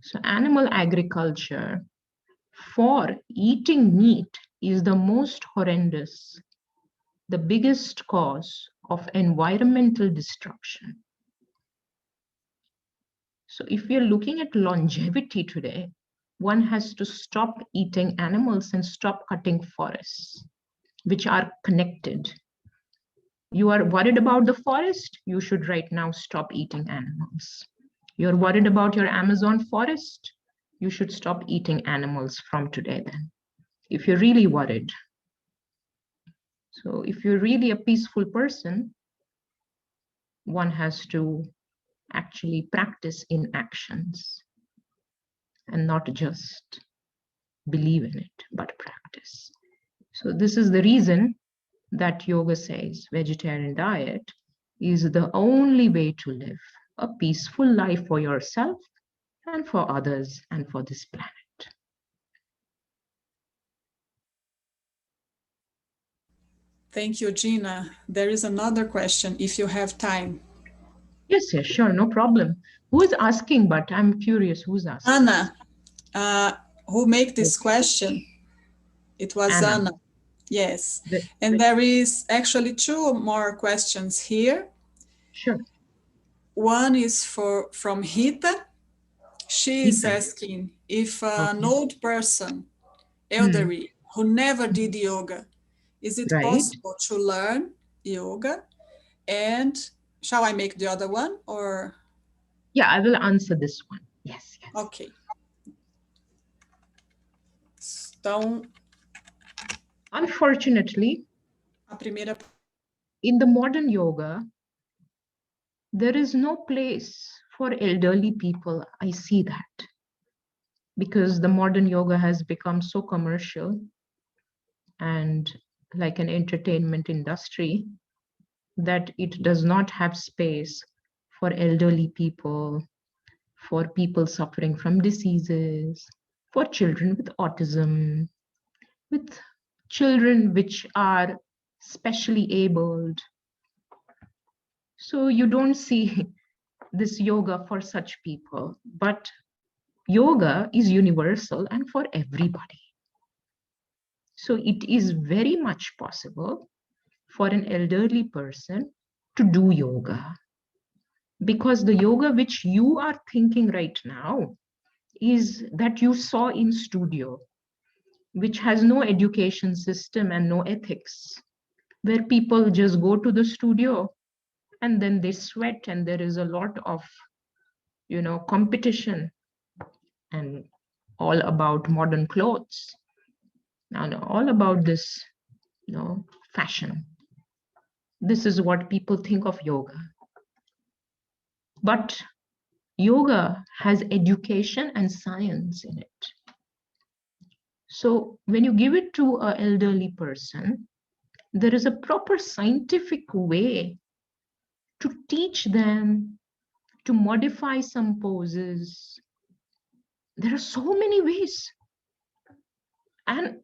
So animal agriculture for eating meat is the most horrendous, the biggest cause of environmental destruction. So if we are looking at longevity today, one has to stop eating animals and stop cutting forests, which are connected. You are worried about the forest, you should right now stop eating animals. You're worried about your Amazon forest, you should stop eating animals from today then, if you're really worried. So if you're really a peaceful person, one has to actually practice in actions and not just believe in it, but practice. So this is the reason that yoga says vegetarian diet is the only way to live a peaceful life for yourself and for others and for this planet. Thank you, Gina. There is another question, if you have time. Yes, yes, sure, no problem. Who is asking? But I'm curious, who's asking? Anna, who make this Okay, question? It was Anna. Anna. Yes. And there is actually two more questions here. Sure. One is from Rita. She is Gita. asking if an Okay. old person, Hmm. elderly, who never did yoga, is it Right. possible to learn yoga? And shall I make the other one or? Yeah, I will answer this one. Yes, yes. Ok. Então, Unfortunately, a primeira. in the modern yoga, there is no place for elderly people. I see that because the modern yoga has become so commercial and like an entertainment industry that it does not have space for elderly people, for people suffering from diseases, for children with autism, with children which are specially abled. So you don't see this yoga for such people, but yoga is universal and for everybody. So it is very much possible for an elderly person to do yoga, because the yoga which you are thinking right now is that you saw in studio, which has no education system and no ethics, where people just go to the studio and then they sweat and there is a lot of competition and all about modern clothes. Now, all about this, fashion. This is what people think of yoga. But yoga has education and science in it. So when you give it to an elderly person, there is a proper scientific way to teach them to modify some poses. There are so many ways. And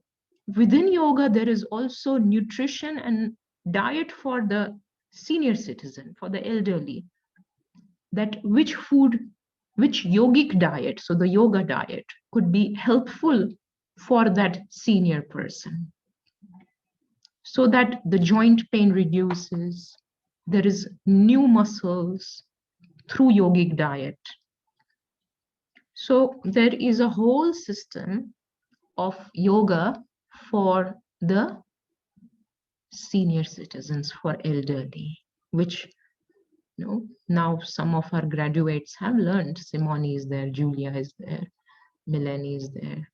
within yoga, there is also nutrition and diet for the senior citizen, for the elderly. That which food, which yogic diet, so the yoga diet, could be helpful for that senior person, so that the joint pain reduces, there is new muscles through yogic diet. So there is a whole system of yoga for the senior citizens, for elderly, which now some of our graduates have learned. Simone is there, Julia is there, Melanie is there.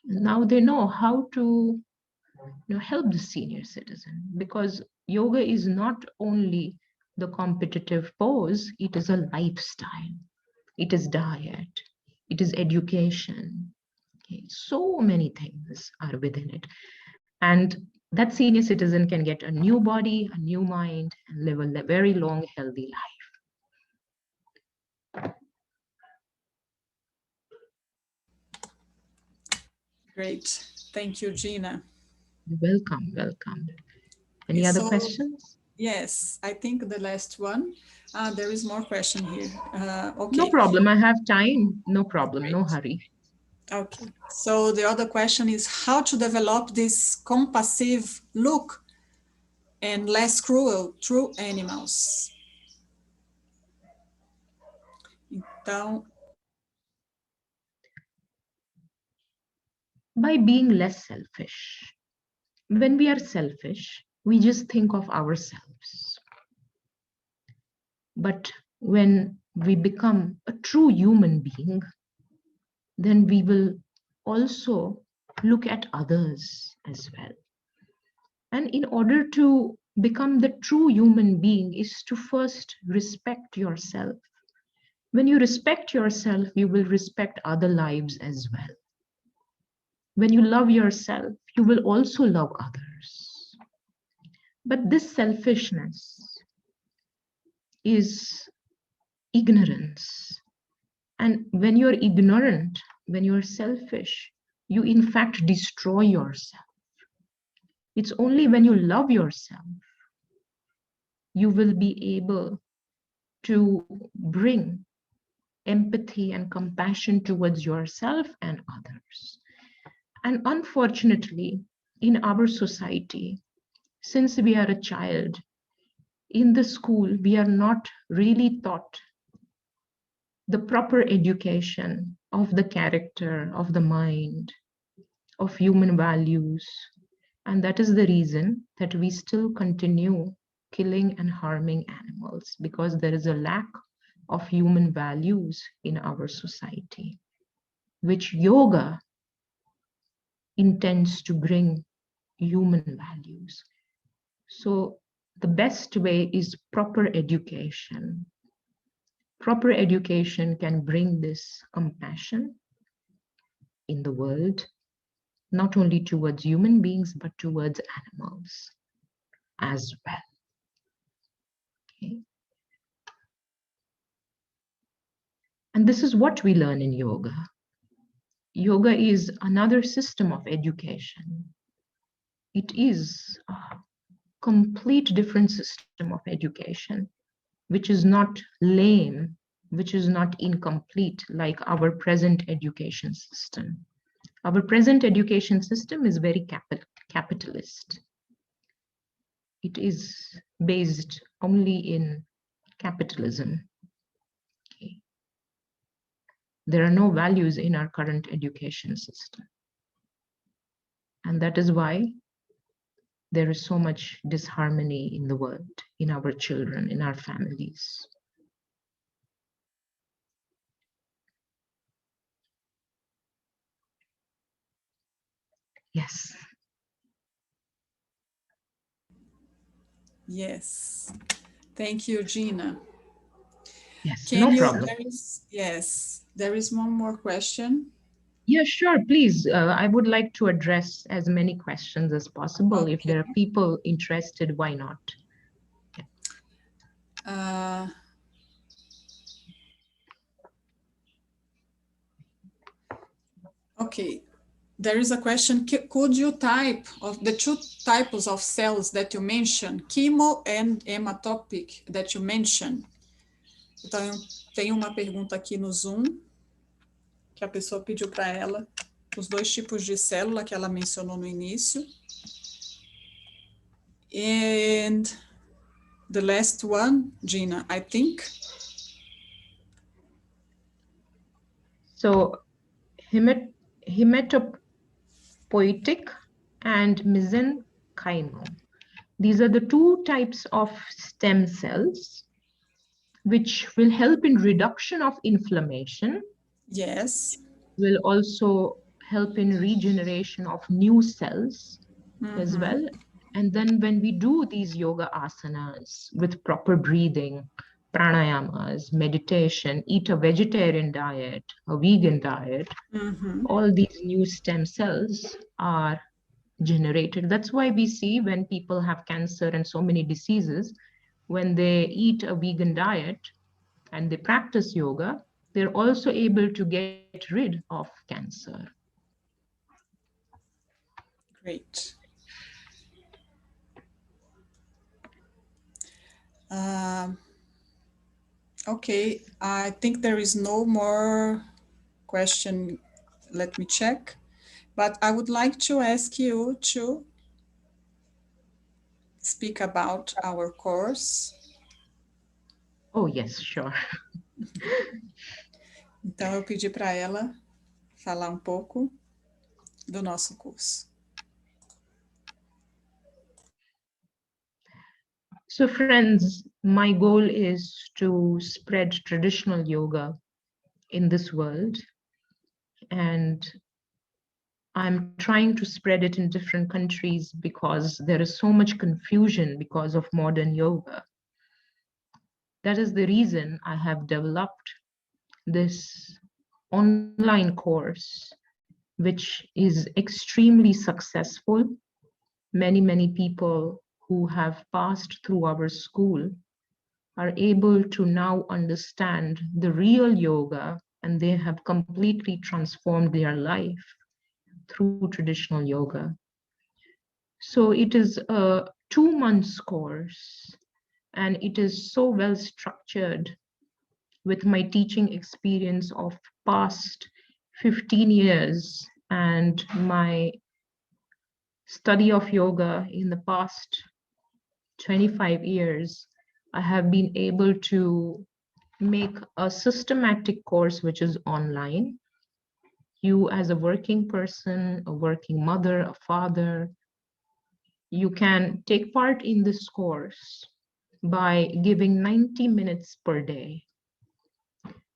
Now they know how to help the senior citizen, because yoga is not only the competitive pose, it is a lifestyle, it is diet, it is education. Okay, so many things are within it. And that senior citizen can get a new body, a new mind, and live a very long, healthy life. Great. Thank you, Gina. Welcome, welcome. Okay, Any other so questions? yes, I think the last one. There is more question here. No Okay, problem. I have time. No problem. No great. hurry. Okay, so the other question is how to develop this compassive look and less cruel through animals. Então, By being less selfish. When we are selfish, we just think of ourselves. But when we become a true human being, then we will also look at others as well. And in order to become the true human being is to first respect yourself. When you respect yourself, you will respect other lives as well. When you love yourself, you will also love others. But this selfishness is ignorance. And when you're ignorant, when you're selfish, you in fact destroy yourself. It's only when you love yourself, you will be able to bring empathy and compassion towards yourself and others. And unfortunately, in our society, since we are a child, in the school, we are not really taught the proper education of the character, of the mind, of human values. And that is the reason that we still continue killing and harming animals, because there is a lack of human values in our society, which yoga intends to bring human values. So the best way is proper education. Proper education can bring this compassion in the world, not only towards human beings, but towards animals as well. Okay. And this is what we learn in yoga. Yoga is another system of education. It is a complete different system of education, which is not lame, which is not incomplete like our present education system. Our present education system is very capitalist. It is based only in capitalism. Okay. There are no values in our current education system. And that is why there is so much disharmony in the world, in our children, in our families. Yes. Yes. Thank you, Gina. Yes, Can no you, problem. yes, there is one more question. Yeah, sure, please. I would like to address as many questions as possible. If Okay. there are people interested, why not? Uh, okay. There is a question. Could you type of the two types of cells that you mentioned, chemo and hematopoietic, that you mentioned? Então, tem uma pergunta aqui no Zoom, que a pessoa pediu para ela os dois tipos de célula que ela mencionou no início. And the last one, Gina, I think. So, hematopoietic and mesenchymal. These are the two types of stem cells which will help in reduction of inflammation, Yes. will also help in regeneration of new cells as well. And then when we do these yoga asanas with proper breathing, pranayamas, meditation, eat a vegetarian diet, a vegan diet, all these new stem cells are generated. That's why we see when people have cancer and so many diseases, when they eat a vegan diet and they practice yoga, they're also able to get rid of cancer. Great. Okay, I think there is no more question. Let me check. But I would like to ask you to speak about our course. Oh, yes, sure. Então, eu pedi para ela falar um pouco do nosso curso. So, friends, my goal is to spread traditional yoga in this world. And I'm trying to spread it in different countries because there is so much confusion because of modern yoga. That is the reason I have developed this online course, which is extremely successful. Many people who have passed through our school are able to now understand the real yoga, and they have completely transformed their life through traditional yoga. So it is a 2 months course, and it is so well structured with my teaching experience of past 15 years and my study of yoga in the past 25 years. I have been able to make a systematic course which is online. You, as a working person, a working mother, a father, you can take part in this course by giving 90 minutes per day.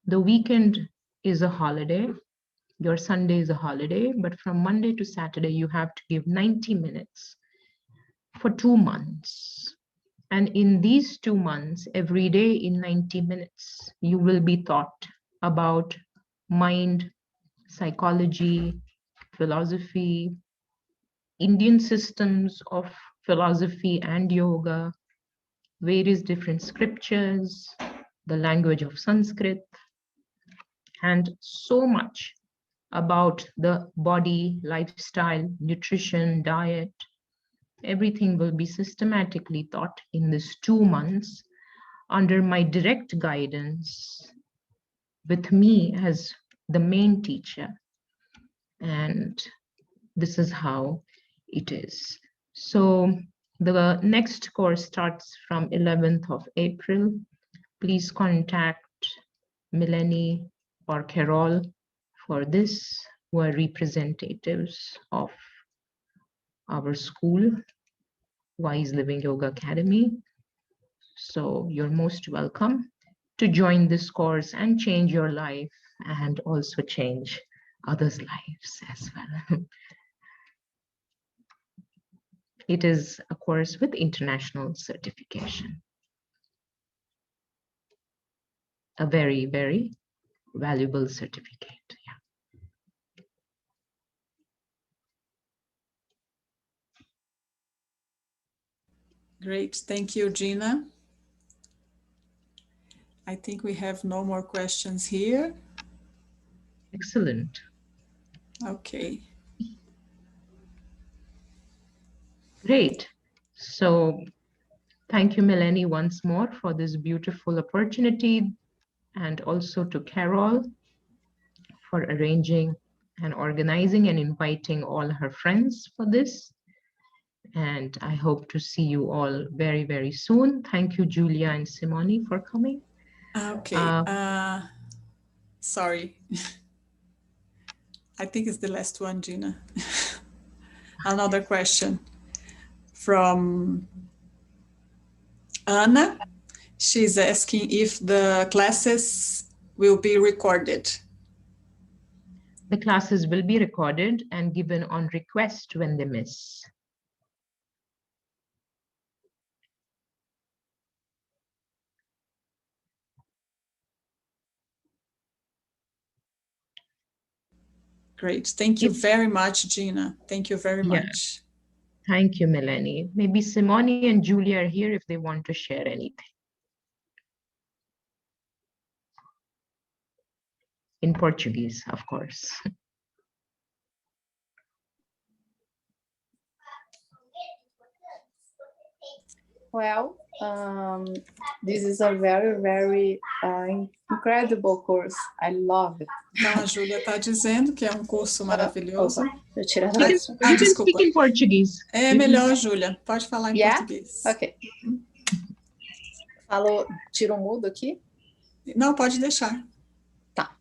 The weekend is a holiday, your Sunday is a holiday, but from Monday to Saturday, you have to give 90 minutes for 2 months. And in these 2 months, every day in 90 minutes, you will be taught about mind, psychology, philosophy, Indian systems of philosophy and yoga, various different scriptures, the language of Sanskrit, and so much about the body, lifestyle, nutrition, diet. Everything will be systematically taught in these 2 months under my direct guidance with me as the main teacher. And this is how it is. So the next course starts from 11th of April. Please contact Melanie or Carol for this, who are representatives of our school, Wise Living Yoga Academy. So you're most welcome to join this course and change your life and also change others' lives as well. It is a course with international certification. A very, very valuable certificate. Yeah. Great. Thank you, Gina. I think we have no more questions here. Excellent. Okay. Great. So thank you, Melanie, once more for this beautiful opportunity, and also to Carol for arranging and organizing and inviting all her friends for this. And I hope to see you all very, very soon. Thank you, Julia and Simone, for coming. Okay. Sorry. I think it's the last one, Gina. Another question from Anna. She's asking if the classes will be recorded. The classes will be recorded and given on request when they miss. Great. Thank you very much, Gina. Thank you very much. Thank you, Melanie. Maybe Simone and Julia are here if they want to share anything. In Portuguese, of course. Well, this is a very, very incredible course. I love it. Então, a Júlia está dizendo que é um curso maravilhoso. Deixa eu tirar You can speak in Portuguese. É melhor, Júlia. Pode falar em português. Ok. Tiro o mudo aqui? Não, pode deixar. Tá.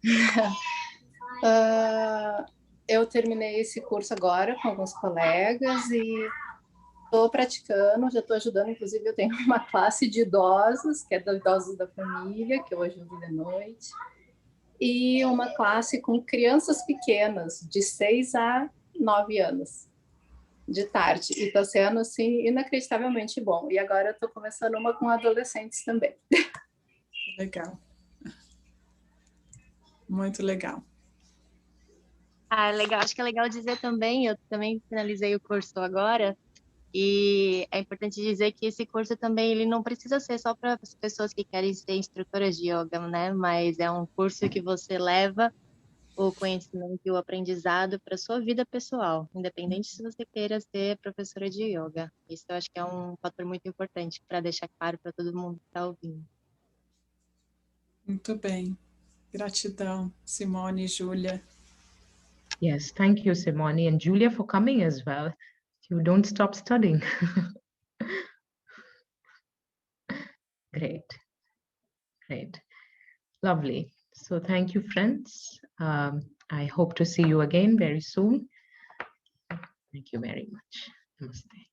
Eu terminei esse curso agora com alguns colegas e estou praticando, já estou ajudando, inclusive eu tenho uma classe de idosos, que é dos idosos da família, que eu ajudo de noite, e uma classe com crianças pequenas, de 6 a 9 anos, de tarde, e está sendo, assim, inacreditavelmente bom. E agora eu estou começando uma com adolescentes também. Legal. Muito legal. Legal. Acho que é legal dizer também, eu também finalizei o curso agora, e é importante dizer que esse curso também ele não precisa ser só para as pessoas que querem ser instrutoras de yoga, né? Mas é um curso que você leva o conhecimento e o aprendizado para a sua vida pessoal, independente se você queira ser professora de yoga. Isso eu acho que é um fator muito importante para deixar claro para todo mundo que está ouvindo. Muito bem. Gratidão, Simone e Júlia. Yes, thank you, Simone and Julia, for coming as well. You don't stop studying. Great. Great. Lovely. So thank you, friends. I hope to see you again very soon. Thank you very much. Namaste.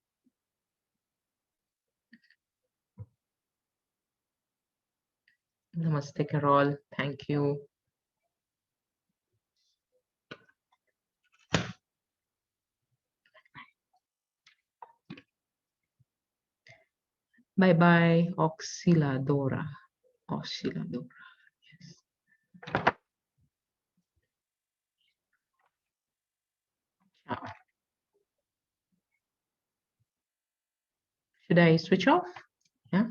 Namaste, Carol. Thank you. Bye-bye, Oscilladora. Oscilladora. Yes. Ciao. Should I switch off? Yeah.